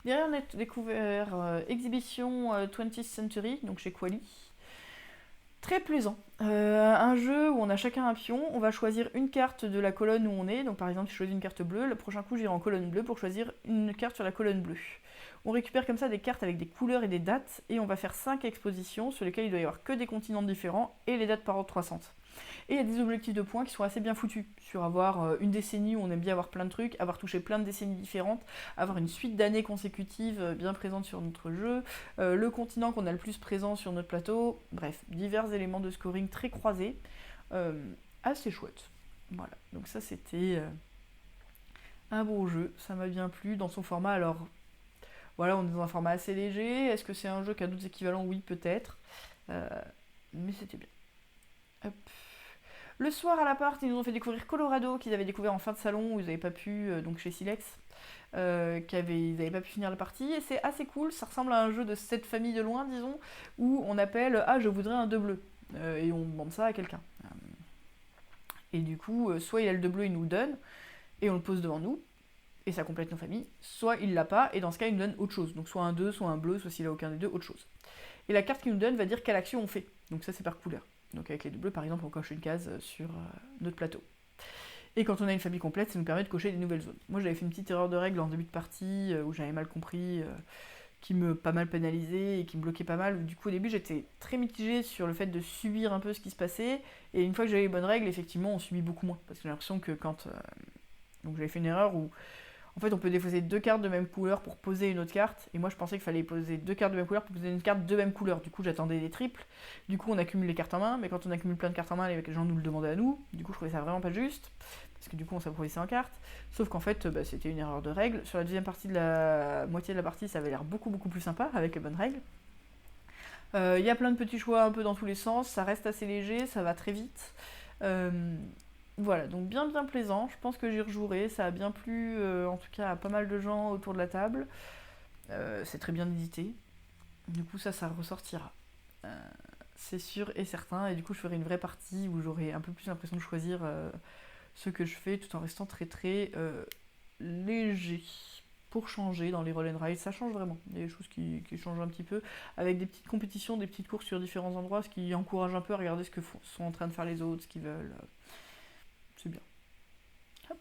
Derrière on a découvert Exhibition 20th Century, donc chez Quali. Très plaisant. Un jeu où on a chacun un pion, on va choisir une carte de la colonne où on est, donc par exemple je choisis une carte bleue, le prochain coup j'irai en colonne bleue pour choisir une carte sur la colonne bleue. On récupère comme ça des cartes avec des couleurs et des dates, et on va faire 5 expositions sur lesquelles il doit y avoir que des continents différents et les dates par ordre croissante. Et il y a des objectifs de points qui sont assez bien foutus, sur avoir une décennie où on aime bien avoir plein de trucs, avoir touché plein de décennies différentes, avoir une suite d'années consécutives bien présentes sur notre jeu, le continent qu'on a le plus présent sur notre plateau, bref, divers éléments de scoring très croisés, assez chouette. Voilà, donc ça c'était un bon jeu, ça m'a bien plu dans son format. Alors voilà, on est dans un format assez léger, est-ce que c'est un jeu qui a d'autres équivalents? Oui, peut-être, mais c'était bien. Hop. Le soir à l'appart, ils nous ont fait découvrir Colorado, qu'ils avaient découvert en fin de salon, où ils n'avaient pas pu, donc chez Silex, ils n'avaient pas pu finir la partie, et c'est assez cool, ça ressemble à un jeu de cette famille de loin, disons, où on appelle « Ah, je voudrais un 2 bleu », et on demande ça à quelqu'un. Et du coup, soit il a le 2 bleu, il nous le donne, et on le pose devant nous, et ça complète nos familles, soit il l'a pas, et dans ce cas, il nous donne autre chose, donc soit un 2, soit un bleu, soit s'il a aucun des deux, autre chose. Et la carte qu'il nous donne va dire quelle action on fait, donc ça c'est par couleur. Donc avec les 2 bleus, par exemple, on coche une case sur notre plateau. Et quand on a une famille complète, ça nous permet de cocher des nouvelles zones. Moi, j'avais fait une petite erreur de règle en début de partie, où j'avais mal compris, qui me pas mal pénalisait et qui me bloquait pas mal. Du coup, au début, j'étais très mitigée sur le fait de subir un peu ce qui se passait. Et une fois que j'avais les bonnes règles, effectivement, on subit beaucoup moins. Parce que j'ai l'impression que quand... Donc j'avais fait une erreur où... En fait, on peut défausser 2 cartes de même couleur pour poser une autre carte. Et moi, je pensais qu'il fallait poser 2 cartes de même couleur pour poser une carte de même couleur. Du coup, j'attendais des triples. Du coup, on accumule les cartes en main. Mais quand on accumule plein de cartes en main, les gens nous le demandaient à nous. Du coup, je trouvais ça vraiment pas juste. Parce que du coup, on s'approuvissait en cartes. Sauf qu'en fait, c'était une erreur de règle. Sur la deuxième partie de la moitié de la partie, ça avait l'air beaucoup plus sympa avec les bonnes règles. Il y a plein de petits choix un peu dans tous les sens. Ça reste assez léger, ça va très vite. Voilà, donc bien plaisant, je pense que j'y rejouerai, ça a bien plu en tout cas à pas mal de gens autour de la table, c'est très bien édité, du coup ça ressortira, c'est sûr et certain, et du coup je ferai une vraie partie où j'aurai un peu plus l'impression de choisir ce que je fais tout en restant très léger, pour changer dans les roll and ride, ça change vraiment, il y a des choses qui changent un petit peu, avec des petites compétitions, des petites courses sur différents endroits, ce qui encourage un peu à regarder ce que sont en train de faire les autres, ce qu'ils veulent. C'est bien. Hop.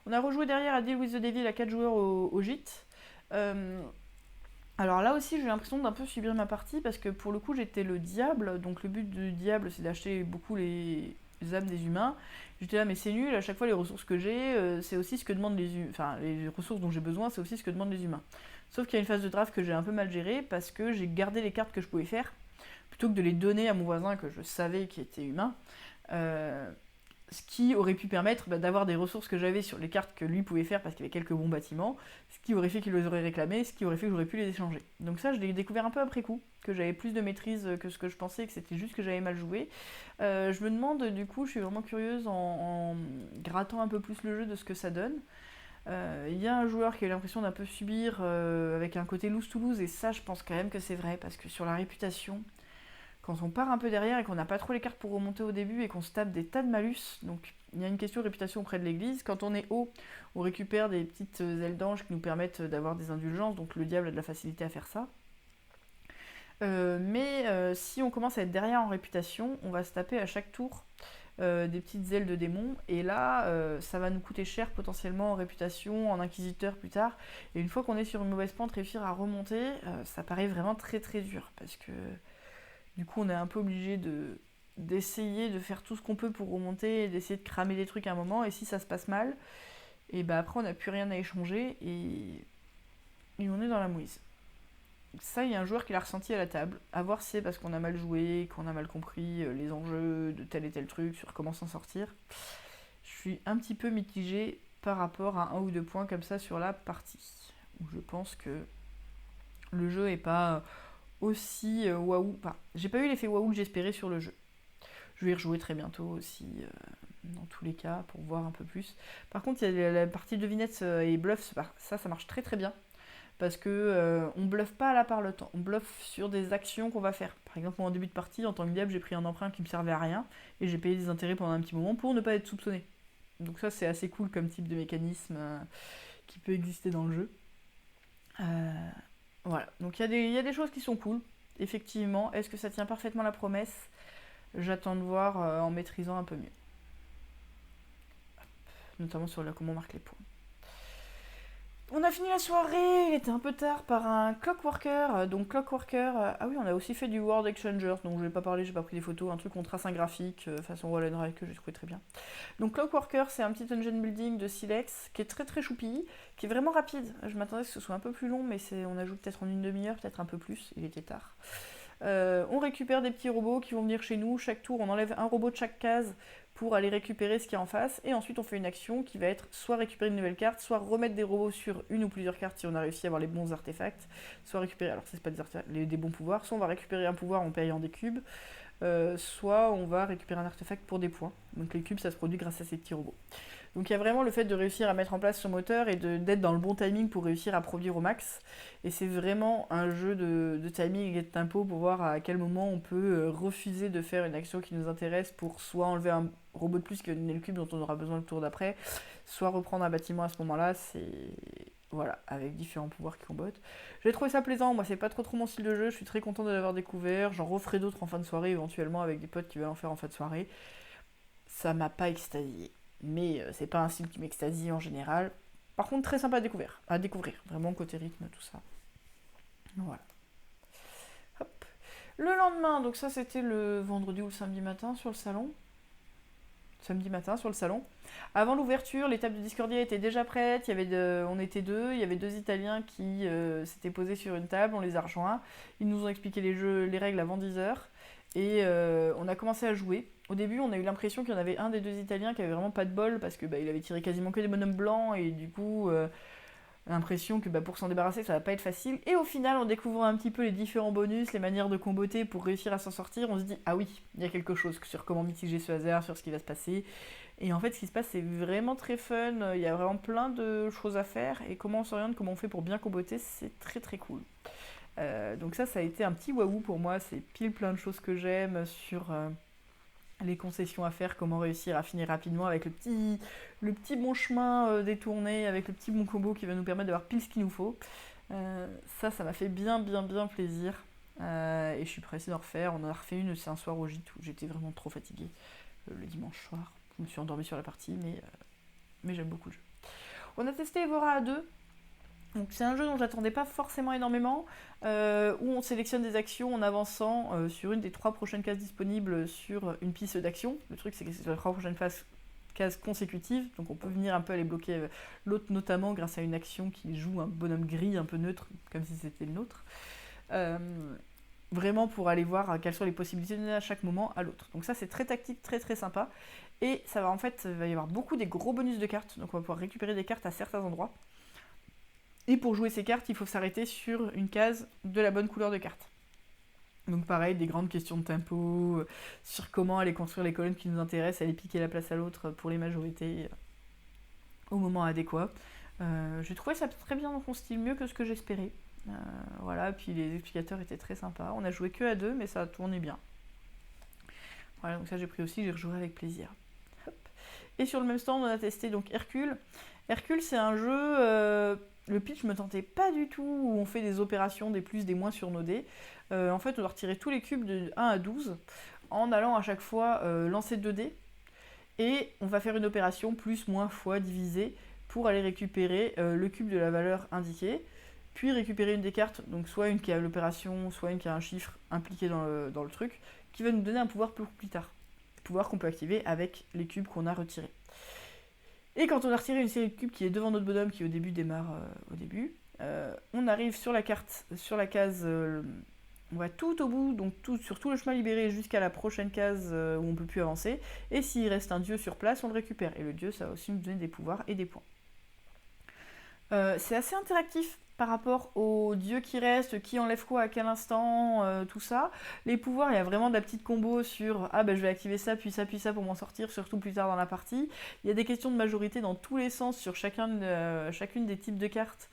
On a rejoué derrière à Deal with the Devil à 4 joueurs au gîte. Alors là aussi j'ai eu l'impression d'un peu subir ma partie parce que pour le coup j'étais le diable, donc le but du diable c'est d'acheter beaucoup les âmes des humains. J'étais là mais c'est nul, à chaque fois les ressources que j'ai c'est aussi ce que demandent les humains, enfin les ressources dont j'ai besoin c'est aussi ce que demandent les humains. Sauf qu'il y a une phase de draft que j'ai un peu mal gérée parce que j'ai gardé les cartes que je pouvais faire plutôt que de les donner à mon voisin que je savais qui était humain. Ce qui aurait pu permettre d'avoir des ressources que j'avais sur les cartes que lui pouvait faire parce qu'il y avait quelques bons bâtiments, ce qui aurait fait qu'il les aurait réclamés, ce qui aurait fait que j'aurais pu les échanger. Donc ça, je l'ai découvert un peu après coup, que j'avais plus de maîtrise que ce que je pensais, que c'était juste que j'avais mal joué. Je me demande, du coup, je suis vraiment curieuse en grattant un peu plus le jeu de ce que ça donne. Il y a un joueur qui a eu l'impression d'un peu subir avec un côté lose-to-lose, et ça, je pense quand même que c'est vrai, parce que sur la réputation... Quand on part un peu derrière et qu'on n'a pas trop les cartes pour remonter au début et qu'on se tape des tas de malus, donc il y a une question de réputation auprès de l'église. Quand on est haut, on récupère des petites ailes d'ange qui nous permettent d'avoir des indulgences, donc le diable a de la facilité à faire ça. Mais si on commence à être derrière en réputation, on va se taper à chaque tour des petites ailes de démon. Et là, ça va nous coûter cher potentiellement en réputation, en inquisiteur plus tard. Et une fois qu'on est sur une mauvaise pente, réussir à remonter, ça paraît vraiment très très dur. Parce que du coup, on est un peu obligé d'essayer de faire tout ce qu'on peut pour remonter et d'essayer de cramer des trucs à un moment. Et si ça se passe mal, et bah après on n'a plus rien à échanger et on est dans la mouise. Ça, il y a un joueur qui l'a ressenti à la table. À voir si c'est parce qu'on a mal joué, qu'on a mal compris les enjeux de tel et tel truc, sur comment s'en sortir. Je suis un petit peu mitigée par rapport à 1 ou 2 points comme ça sur la partie. Où je pense que le jeu est pas aussi waouh. Enfin, j'ai pas eu l'effet waouh que j'espérais sur le jeu. Je vais y rejouer très bientôt aussi, dans tous les cas, pour voir un peu plus. Par contre, il y a la partie devinettes et bluff, ça marche très très bien. Parce que on bluffe pas là par le temps, on bluffe sur des actions qu'on va faire. Par exemple, moi en début de partie, en tant que diable, j'ai pris un emprunt qui me servait à rien, et j'ai payé des intérêts pendant un petit moment pour ne pas être soupçonné. Donc ça, c'est assez cool comme type de mécanisme qui peut exister dans le jeu. Voilà, donc il y a des choses qui sont cool, effectivement. Est-ce que ça tient parfaitement la promesse? J'attends de voir en maîtrisant un peu mieux. Notamment sur comment on marque les points. On a fini la soirée, il était un peu tard, par un Clockworker. Donc Clockworker, ah oui, on a aussi fait du World Exchangers, donc je vais pas parler, j'ai pas pris des photos, un truc on trace un graphique façon Wall and Ride que j'ai trouvé très bien. Donc Clockworker, c'est un petit dungeon building de Silex qui est très très choupi, qui est vraiment rapide. Je m'attendais à ce que ce soit un peu plus long, mais on a joué peut-être en une demi-heure, peut-être un peu plus, il était tard. On récupère des petits robots qui vont venir chez nous. Chaque tour, on enlève un robot de chaque case pour aller récupérer ce qu'il y a en face. Et ensuite, on fait une action qui va être soit récupérer une nouvelle carte, soit remettre des robots sur une ou plusieurs cartes si on a réussi à avoir les bons artefacts. Soit récupérer, alors c'est pas des artefacts, des bons pouvoirs. Soit on va récupérer un pouvoir en payant des cubes. Soit on va récupérer un artefact pour des points. Donc les cubes, ça se produit grâce à ces petits robots. Donc il y a vraiment le fait de réussir à mettre en place son moteur et d'être dans le bon timing pour réussir à produire au max. Et c'est vraiment un jeu de timing et de tempo pour voir à quel moment on peut refuser de faire une action qui nous intéresse pour soit enlever un robot de plus qui va donner le cube dont on aura besoin le tour d'après, soit reprendre un bâtiment à ce moment-là. Voilà, avec différents pouvoirs qui combattent. J'ai trouvé ça plaisant, moi c'est pas trop mon style de jeu, je suis très content de l'avoir découvert, j'en referai d'autres en fin de soirée éventuellement avec des potes qui veulent en faire en fin de soirée. Ça m'a pas extasié, mais c'est pas un style qui m'extasie en général. Par contre très sympa à découvrir, vraiment côté rythme, tout ça. Voilà. Hop. Le lendemain, donc ça c'était le vendredi ou le samedi matin sur le salon. Samedi matin sur le salon. Avant l'ouverture, les tables de Discordia étaient déjà prêtes, on était deux, il y avait 2 Italiens qui s'étaient posés sur une table, on les a rejoints, ils nous ont expliqué les règles avant 10h, et on a commencé à jouer. Au début, on a eu l'impression qu'il y en avait un des 2 Italiens qui avait vraiment pas de bol, parce que il avait tiré quasiment que des bonhommes blancs, et du coup, l'impression que pour s'en débarrasser, ça va pas être facile. Et au final, en découvrant un petit peu les différents bonus, les manières de comboter pour réussir à s'en sortir, on se dit ah oui, il y a quelque chose sur comment mitiger ce hasard, sur ce qui va se passer. Et en fait, ce qui se passe, c'est vraiment très fun. Il y a vraiment plein de choses à faire. Et comment on s'oriente, comment on fait pour bien comboter, c'est très très cool. Donc ça a été un petit waouh pour moi. C'est pile plein de choses que j'aime sur les concessions à faire, comment réussir à finir rapidement avec le petit bon chemin détourné, avec le petit bon combo qui va nous permettre d'avoir pile ce qu'il nous faut. Ça m'a fait bien plaisir. Et je suis pressée d'en refaire. On en a refait une aussi un soir au gîte où j'étais vraiment trop fatiguée le dimanche soir. Je me suis endormie sur la partie, mais j'aime beaucoup le jeu. On a testé Evora à 2. Donc c'est un jeu dont j'attendais pas forcément énormément, où on sélectionne des actions en avançant sur une des 3 prochaines cases disponibles sur une piste d'action. Le truc c'est que c'est sur les 3 prochaines cases consécutives, donc on peut venir un peu aller bloquer l'autre, notamment grâce à une action qui joue un bonhomme gris un peu neutre, comme si c'était le nôtre. Vraiment pour aller voir quelles sont les possibilités données à chaque moment à l'autre. Donc ça c'est très tactique, très très sympa. Et ça va il va y avoir beaucoup des gros bonus de cartes, donc on va pouvoir récupérer des cartes à certains endroits. Et pour jouer ces cartes, il faut s'arrêter sur une case de la bonne couleur de carte. Donc pareil, des grandes questions de tempo, sur comment aller construire les colonnes qui nous intéressent, aller piquer la place à l'autre pour les majorités au moment adéquat. J'ai trouvé ça très bien dans son style, mieux que ce que j'espérais. Voilà, puis les explicateurs étaient très sympas. On a joué que à 2, mais ça tournait bien. Voilà, donc ça j'ai pris aussi, j'ai rejoué avec plaisir. Hop. Et sur le même stand, on a testé donc Hercule. Hercule, c'est un jeu... le pitch me tentait pas du tout, où on fait des opérations, des plus, des moins sur nos dés. En fait, on doit retirer tous les cubes de 1 à 12, en allant à chaque fois lancer 2 dés. Et on va faire une opération plus, moins, fois, divisé pour aller récupérer le cube de la valeur indiquée, puis récupérer une des cartes, donc soit une qui a l'opération, soit une qui a un chiffre impliqué dans le truc, qui va nous donner un pouvoir plus tard. Pouvoir qu'on peut activer avec les cubes qu'on a retirés. Et quand on a retiré une série de cubes qui est devant notre bonhomme, qui au début démarre au début, on arrive sur la carte, sur la case, on va tout au bout, donc sur tout le chemin libéré jusqu'à la prochaine case où on ne peut plus avancer, et s'il reste un dieu sur place, on le récupère. Et le dieu, ça va aussi nous donner des pouvoirs et des points. C'est assez interactif par rapport aux dieux qui restent, qui enlève quoi à quel instant, tout ça. Les pouvoirs, il y a vraiment de la petite combo sur je vais activer ça, puis ça pour m'en sortir, surtout plus tard dans la partie. Il y a des questions de majorité dans tous les sens sur chacune des types de cartes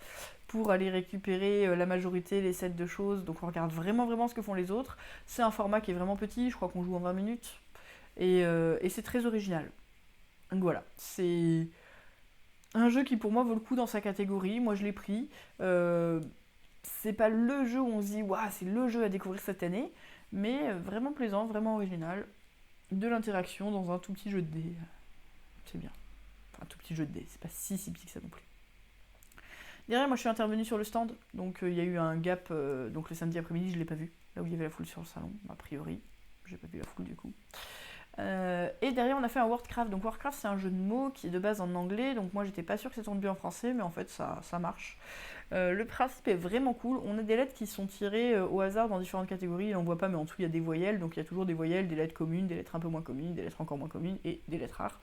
pour aller récupérer la majorité, les sets de choses. Donc on regarde vraiment ce que font les autres. C'est un format qui est vraiment petit, je crois qu'on joue en 20 minutes. Et c'est très original. Donc voilà, c'est un jeu qui pour moi vaut le coup dans sa catégorie, moi je l'ai pris. C'est pas le jeu où on se dit waouh, c'est le jeu à découvrir cette année, mais vraiment plaisant, vraiment original. De l'interaction dans un tout petit jeu de dés. C'est bien. Enfin, un tout petit jeu de dés, c'est pas si petit que ça non plus. Derrière, moi je suis intervenue sur le stand, donc il y a eu un gap, donc le samedi après-midi je l'ai pas vu, là où il y avait la foule sur le salon, a priori. J'ai pas vu la foule du coup. Et derrière on a fait un Wordcraft. Donc Wordcraft c'est un jeu de mots qui est de base en anglais, donc moi j'étais pas sûre que ça tourne bien en français, mais en fait ça marche. Le principe est vraiment cool. On a des lettres qui sont tirées au hasard dans différentes catégories, on voit pas mais en dessous il y a des voyelles, donc il y a toujours des voyelles, des lettres communes, des lettres un peu moins communes, des lettres encore moins communes et des lettres rares.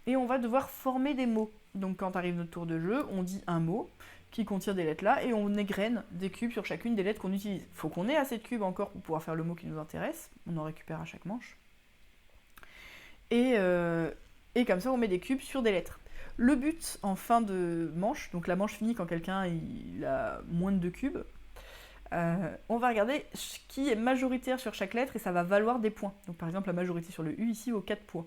Et on va devoir former des mots. Donc quand arrive notre tour de jeu, on dit un mot qui contient des lettres là et on égrène des cubes sur chacune des lettres qu'on utilise. Faut qu'on ait assez de cubes encore pour pouvoir faire le mot qui nous intéresse, on en récupère à chaque manche. Et comme ça, on met des cubes sur des lettres. Le but en fin de manche, donc la manche finie quand quelqu'un il a moins de 2 cubes, on va regarder ce qui est majoritaire sur chaque lettre et ça va valoir des points. Donc par exemple, la majorité sur le U ici vaut 4 points.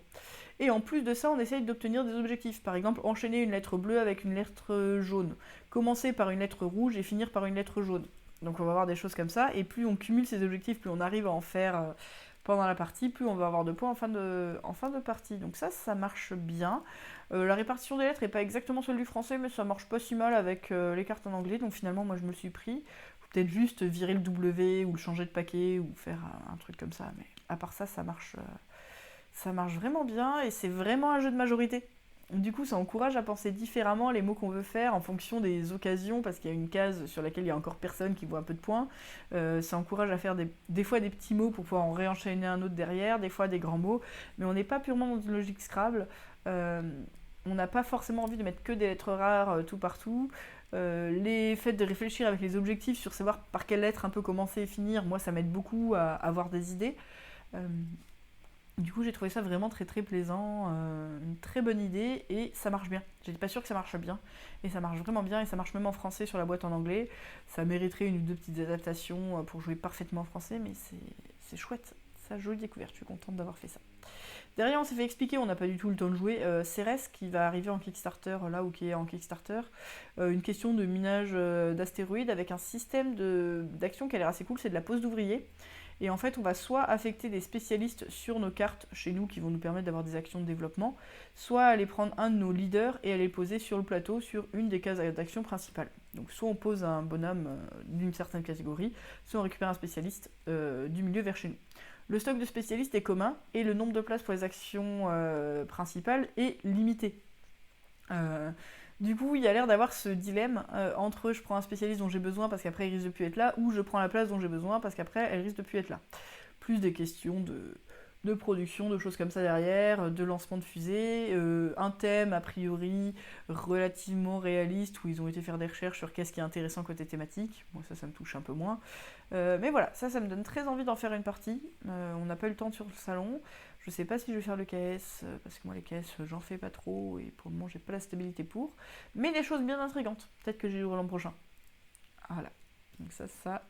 Et en plus de ça, on essaye d'obtenir des objectifs. Par exemple, enchaîner une lettre bleue avec une lettre jaune. Commencer par une lettre rouge et finir par une lettre jaune. Donc on va avoir des choses comme ça. Et plus on cumule ces objectifs, plus on arrive à en faire pendant la partie, plus on va avoir de points en fin de partie. Donc ça marche bien. La répartition des lettres n'est pas exactement celle du français, mais ça marche pas si mal avec les cartes en anglais. Donc finalement, moi je me le suis pris. Faut peut-être juste virer le W ou le changer de paquet ou faire un truc comme ça. Mais à part ça, ça marche vraiment bien et c'est vraiment un jeu de majorité. Du coup, ça encourage à penser différemment les mots qu'on veut faire en fonction des occasions, parce qu'il y a une case sur laquelle il y a encore personne qui voit un peu de points. Ça encourage à faire des fois des petits mots pour pouvoir en réenchaîner un autre derrière, des fois des grands mots, mais on n'est pas purement dans une logique Scrabble. On n'a pas forcément envie de mettre que des lettres rares tout partout. Les faits de réfléchir avec les objectifs sur savoir par quelle lettre un peu commencer et finir, moi ça m'aide beaucoup à avoir des idées. Du coup, j'ai trouvé ça vraiment très très plaisant, une très bonne idée et ça marche bien. J'étais pas sûre que ça marche bien et ça marche vraiment bien et ça marche même en français sur la boîte en anglais. Ça mériterait une ou deux petites adaptations pour jouer parfaitement en français, mais c'est chouette. Ça, jolie découverte, je suis contente d'avoir fait ça. Derrière, on s'est fait expliquer, on n'a pas du tout le temps de jouer, Cérès qui va arriver en Kickstarter, là où qui est en Kickstarter, une question de minage d'astéroïdes avec un système d'action qui a l'air assez cool, c'est de la pose d'ouvriers. Et en fait, on va soit affecter des spécialistes sur nos cartes chez nous qui vont nous permettre d'avoir des actions de développement, soit aller prendre un de nos leaders et aller le poser sur le plateau sur une des cases d'action principales. Donc soit on pose un bonhomme d'une certaine catégorie, soit on récupère un spécialiste du milieu vers chez nous. Le stock de spécialistes est commun et le nombre de places pour les actions principales est limité. Du coup, il y a l'air d'avoir ce dilemme entre je prends un spécialiste dont j'ai besoin parce qu'après il risque de plus être là, ou je prends la place dont j'ai besoin parce qu'après elle risque de plus être là. Plus des questions de production, de choses comme ça derrière, de lancement de fusée, un thème a priori relativement réaliste où ils ont été faire des recherches sur qu'est-ce qui est intéressant côté thématique. Moi ça me touche un peu moins. Mais voilà, ça me donne très envie d'en faire une partie. On n'a pas eu le temps sur le salon. Je sais pas si je vais faire le KS, parce que moi les KS j'en fais pas trop et pour le moment j'ai pas la stabilité pour. Mais des choses bien intrigantes. Peut-être que j'y jouerai l'an prochain. Voilà. Donc ça.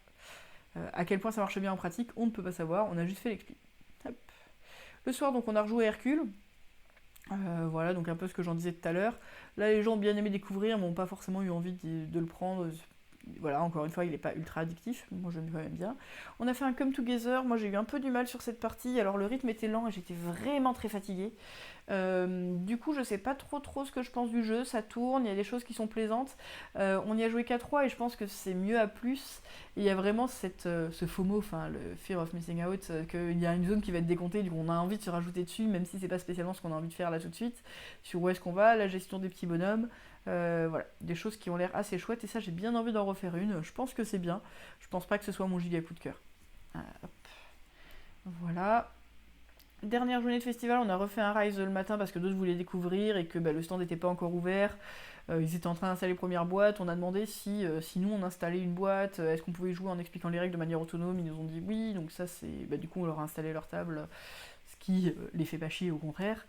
À quel point ça marche bien en pratique, on ne peut pas savoir. On a juste fait l'expli. Hop. Le soir donc on a rejoué Hercule. Voilà, donc un peu ce que j'en disais tout à l'heure. Là les gens ont bien aimé découvrir, mais n'ont pas forcément eu envie de le prendre. voilà, encore une fois, il n'est pas ultra addictif, moi j'aime quand même bien. On a fait un Come Together, moi j'ai eu un peu du mal sur cette partie, alors le rythme était lent et j'étais vraiment très fatiguée. Du coup, je sais pas trop ce que je pense du jeu, ça tourne, il y a des choses qui sont plaisantes. On y a joué qu'à 3 et je pense que c'est mieux à plus. Et il y a vraiment ce FOMO, enfin le Fear of Missing Out, qu'il y a une zone qui va être décomptée, du coup on a envie de se rajouter dessus, même si c'est pas spécialement ce qu'on a envie de faire là tout de suite, sur où est-ce qu'on va, la gestion des petits bonhommes, voilà, des choses qui ont l'air assez chouettes et ça j'ai bien envie d'en refaire une, je pense que c'est bien, je pense pas que ce soit mon giga coup de cœur. Hop. Voilà. Dernière journée de festival, on a refait un Rise le matin parce que d'autres voulaient découvrir et que le stand n'était pas encore ouvert. Ils étaient en train d'installer les premières boîtes. On a demandé si nous on installait une boîte, est-ce qu'on pouvait jouer en expliquant les règles de manière autonome. Ils nous ont dit oui, donc ça c'est. Du coup, on leur a installé leur table, ce qui les fait pas chier au contraire,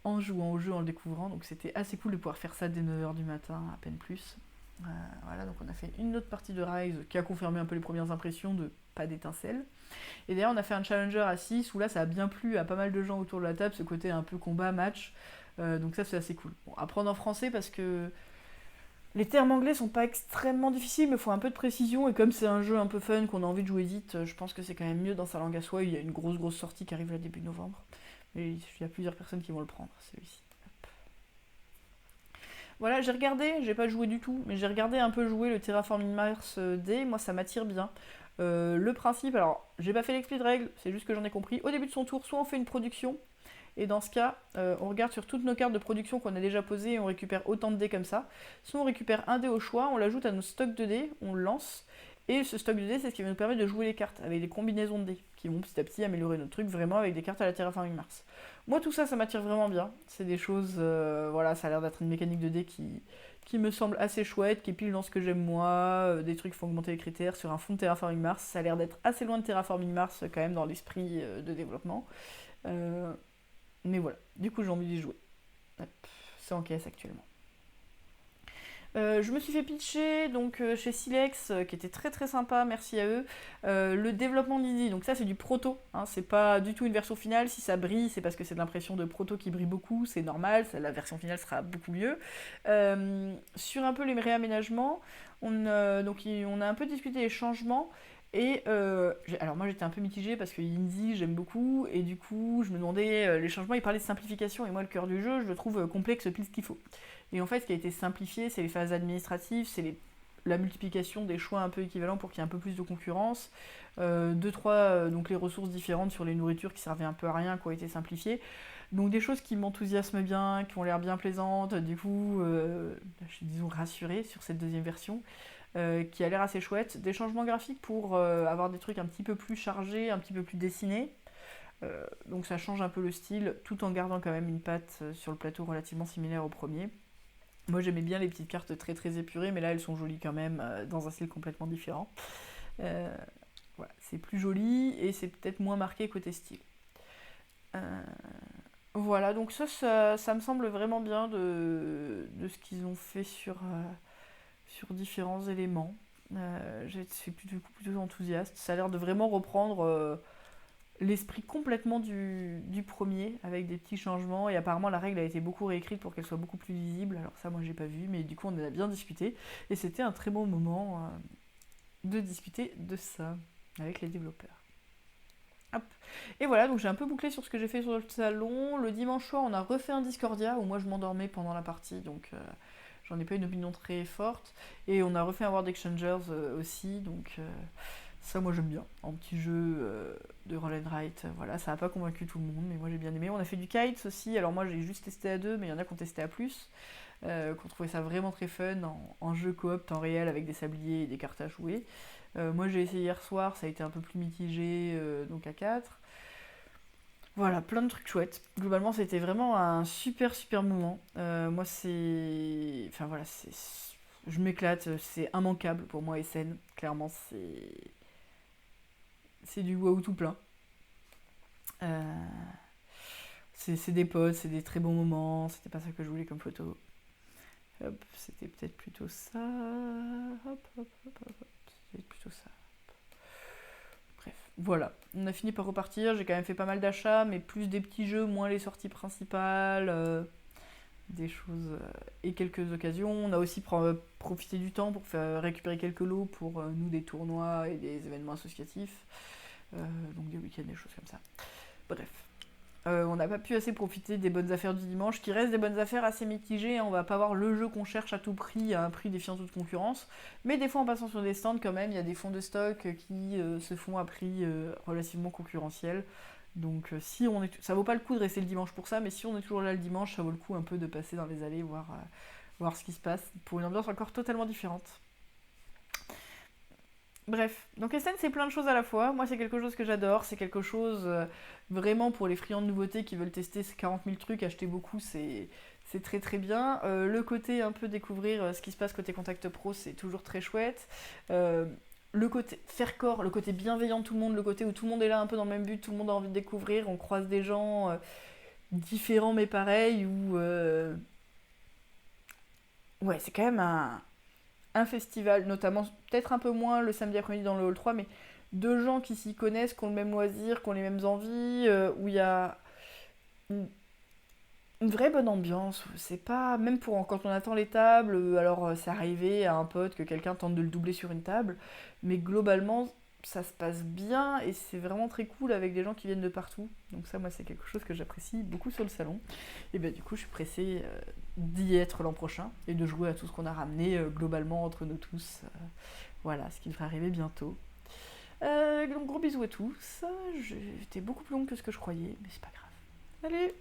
en jouant au jeu, en le découvrant. Donc c'était assez cool de pouvoir faire ça dès 9h du matin, à peine plus. Voilà, donc on a fait une autre partie de Rise qui a confirmé un peu les premières impressions de pas d'étincelles. Et d'ailleurs, on a fait un challenger à 6 où là, ça a bien plu à pas mal de gens autour de la table, ce côté un peu combat, match. Donc ça, c'est assez cool. Bon, apprendre en français parce que les termes anglais sont pas extrêmement difficiles, mais il faut un peu de précision. Et comme c'est un jeu un peu fun qu'on a envie de jouer vite, je pense que c'est quand même mieux dans sa langue à soi. Il y a une grosse sortie qui arrive là début novembre. Mais il y a plusieurs personnes qui vont le prendre, celui-ci. Voilà, j'ai regardé, j'ai pas joué du tout, mais j'ai regardé un peu jouer le Terraforming Mars D, moi ça m'attire bien. Le principe, alors j'ai pas fait l'expli de règles, c'est juste que j'en ai compris. Au début de son tour, soit on fait une production, et dans ce cas, on regarde sur toutes nos cartes de production qu'on a déjà posées et on récupère autant de dés comme ça. Soit on récupère un dé au choix, on l'ajoute à nos stocks de dés, on le lance, et ce stock de dés, c'est ce qui va nous permettre de jouer les cartes avec des combinaisons de dés qui vont petit à petit améliorer notre truc vraiment avec des cartes à la Terraforming Mars. Moi, tout ça, ça m'attire vraiment bien. C'est des choses, voilà, ça a l'air d'être une mécanique de dés qui me semble assez chouette, qui est pile dans ce que j'aime moi, des trucs qui font augmenter les critères sur un fond de Terraforming Mars. Ça a l'air d'être assez loin de Terraforming Mars quand même dans l'esprit de développement. Mais voilà, du coup j'ai envie d'y jouer. Hop, c'est en caisse actuellement. Je me suis fait pitcher donc chez Silex, qui était très sympa, merci à eux. Le développement d'Easy, donc ça c'est du proto, hein, c'est pas du tout une version finale. Si ça brille, c'est parce que c'est de l'impression de proto qui brille beaucoup, c'est normal, la version finale sera beaucoup mieux. Sur un peu les réaménagements, on a un peu discuté des changements. Et alors moi j'étais un peu mitigée parce que Indy j'aime beaucoup et du coup je me demandais les changements, ils parlaient de simplification et moi le cœur du jeu je le trouve complexe pile ce qu'il faut. Et en fait ce qui a été simplifié c'est les phases administratives, c'est la multiplication des choix un peu équivalents pour qu'il y ait un peu plus de concurrence, 2-3 donc les ressources différentes sur les nourritures qui servaient un peu à rien qui ont été simplifiées. Donc des choses qui m'enthousiasment bien, qui ont l'air bien plaisantes, du coup je suis disons rassurée sur cette deuxième version. Qui a l'air assez chouette. Des changements graphiques pour avoir des trucs un petit peu plus chargés, un petit peu plus dessinés. Donc ça change un peu le style, tout en gardant quand même une patte sur le plateau relativement similaire au premier. Moi j'aimais bien les petites cartes très épurées, mais là elles sont jolies quand même, dans un style complètement différent. Voilà, c'est plus joli et c'est peut-être moins marqué côté style. Voilà, donc ça me semble vraiment bien de ce qu'ils ont fait sur différents éléments. Je suis plutôt enthousiaste. Ça a l'air de vraiment reprendre l'esprit complètement du premier, avec des petits changements. Et apparemment, la règle a été beaucoup réécrite pour qu'elle soit beaucoup plus lisible. Alors ça, moi, j'ai pas vu, mais du coup, on en a bien discuté. Et c'était un très bon moment de discuter de ça avec les développeurs. Hop. Et voilà, donc j'ai un peu bouclé sur ce que j'ai fait sur le salon. Le dimanche soir, on a refait un Discordia où moi je m'endormais pendant la partie, donc j'en ai pas une opinion très forte. Et on a refait un World Exchangers aussi, donc ça moi j'aime bien. En petit jeu de roll and write, voilà, ça a pas convaincu tout le monde, mais moi j'ai bien aimé. On a fait du kites aussi, alors moi j'ai juste testé à 2, mais il y en a qui ont testé à plus. Qu'on trouvait ça vraiment très fun en jeu coop temps réel avec des sabliers et des cartes à jouer. Moi j'ai essayé hier soir, ça a été un peu plus mitigé, donc à 4. Voilà, plein de trucs chouettes. Globalement, c'était vraiment un super moment. Moi, c'est. Enfin voilà, je m'éclate, c'est immanquable pour moi, SN. Clairement, c'est du waouh tout plein. Euh, c'est des potes, c'est des très bons moments. C'était pas ça que je voulais comme photo. Hop, c'était peut-être plutôt ça. Hop. C'était plutôt ça. Bref, voilà. On a fini par repartir. J'ai quand même fait pas mal d'achats, mais plus des petits jeux, moins les sorties principales. des choses et quelques occasions. On a aussi profité du temps pour faire récupérer quelques lots pour nous des tournois et des événements associatifs, donc des week-ends, des choses comme ça. Bref. On n'a pas pu assez profiter des bonnes affaires du dimanche, qui restent des bonnes affaires assez mitigées. Hein. On va pas avoir le jeu qu'on cherche à tout prix, à un prix défiant toute concurrence. Mais des fois, en passant sur des stands, quand même, il y a des fonds de stock qui se font à prix relativement concurrentiel. Donc, si on est, ça vaut pas le coup de rester le dimanche pour ça, mais si on est toujours là le dimanche, ça vaut le coup un peu de passer dans les allées, voir ce qui se passe, pour une ambiance encore totalement différente. Bref, donc Essen c'est plein de choses à la fois. Moi c'est quelque chose que j'adore, c'est quelque chose vraiment pour les friands de nouveautés qui veulent tester ces 40 000 trucs, acheter beaucoup, c'est très très bien. Le côté un peu découvrir ce qui se passe côté Contact Pro, c'est toujours très chouette. Le côté faire corps, le côté bienveillant de tout le monde, le côté où tout le monde est là un peu dans le même but, tout le monde a envie de découvrir, on croise des gens différents mais pareils, ou ouais c'est quand même un festival, notamment peut-être un peu moins le samedi après-midi dans le hall 3, mais de gens qui s'y connaissent, qui ont le même loisir, qui ont les mêmes envies, où il y a une, une vraie bonne ambiance. C'est pas, même pour quand on attend les tables, alors c'est arrivé à un pote que quelqu'un tente de le doubler sur une table, mais globalement ça se passe bien et c'est vraiment très cool avec des gens qui viennent de partout. Donc ça, moi, c'est quelque chose que j'apprécie beaucoup sur le salon. Et bien du coup, je suis pressée d'y être l'an prochain et de jouer à tout ce qu'on a ramené globalement entre nous tous. Voilà, ce qui devrait arriver bientôt. Donc gros bisous à tous. J'étais beaucoup plus longue que ce que je croyais, mais c'est pas grave. Allez!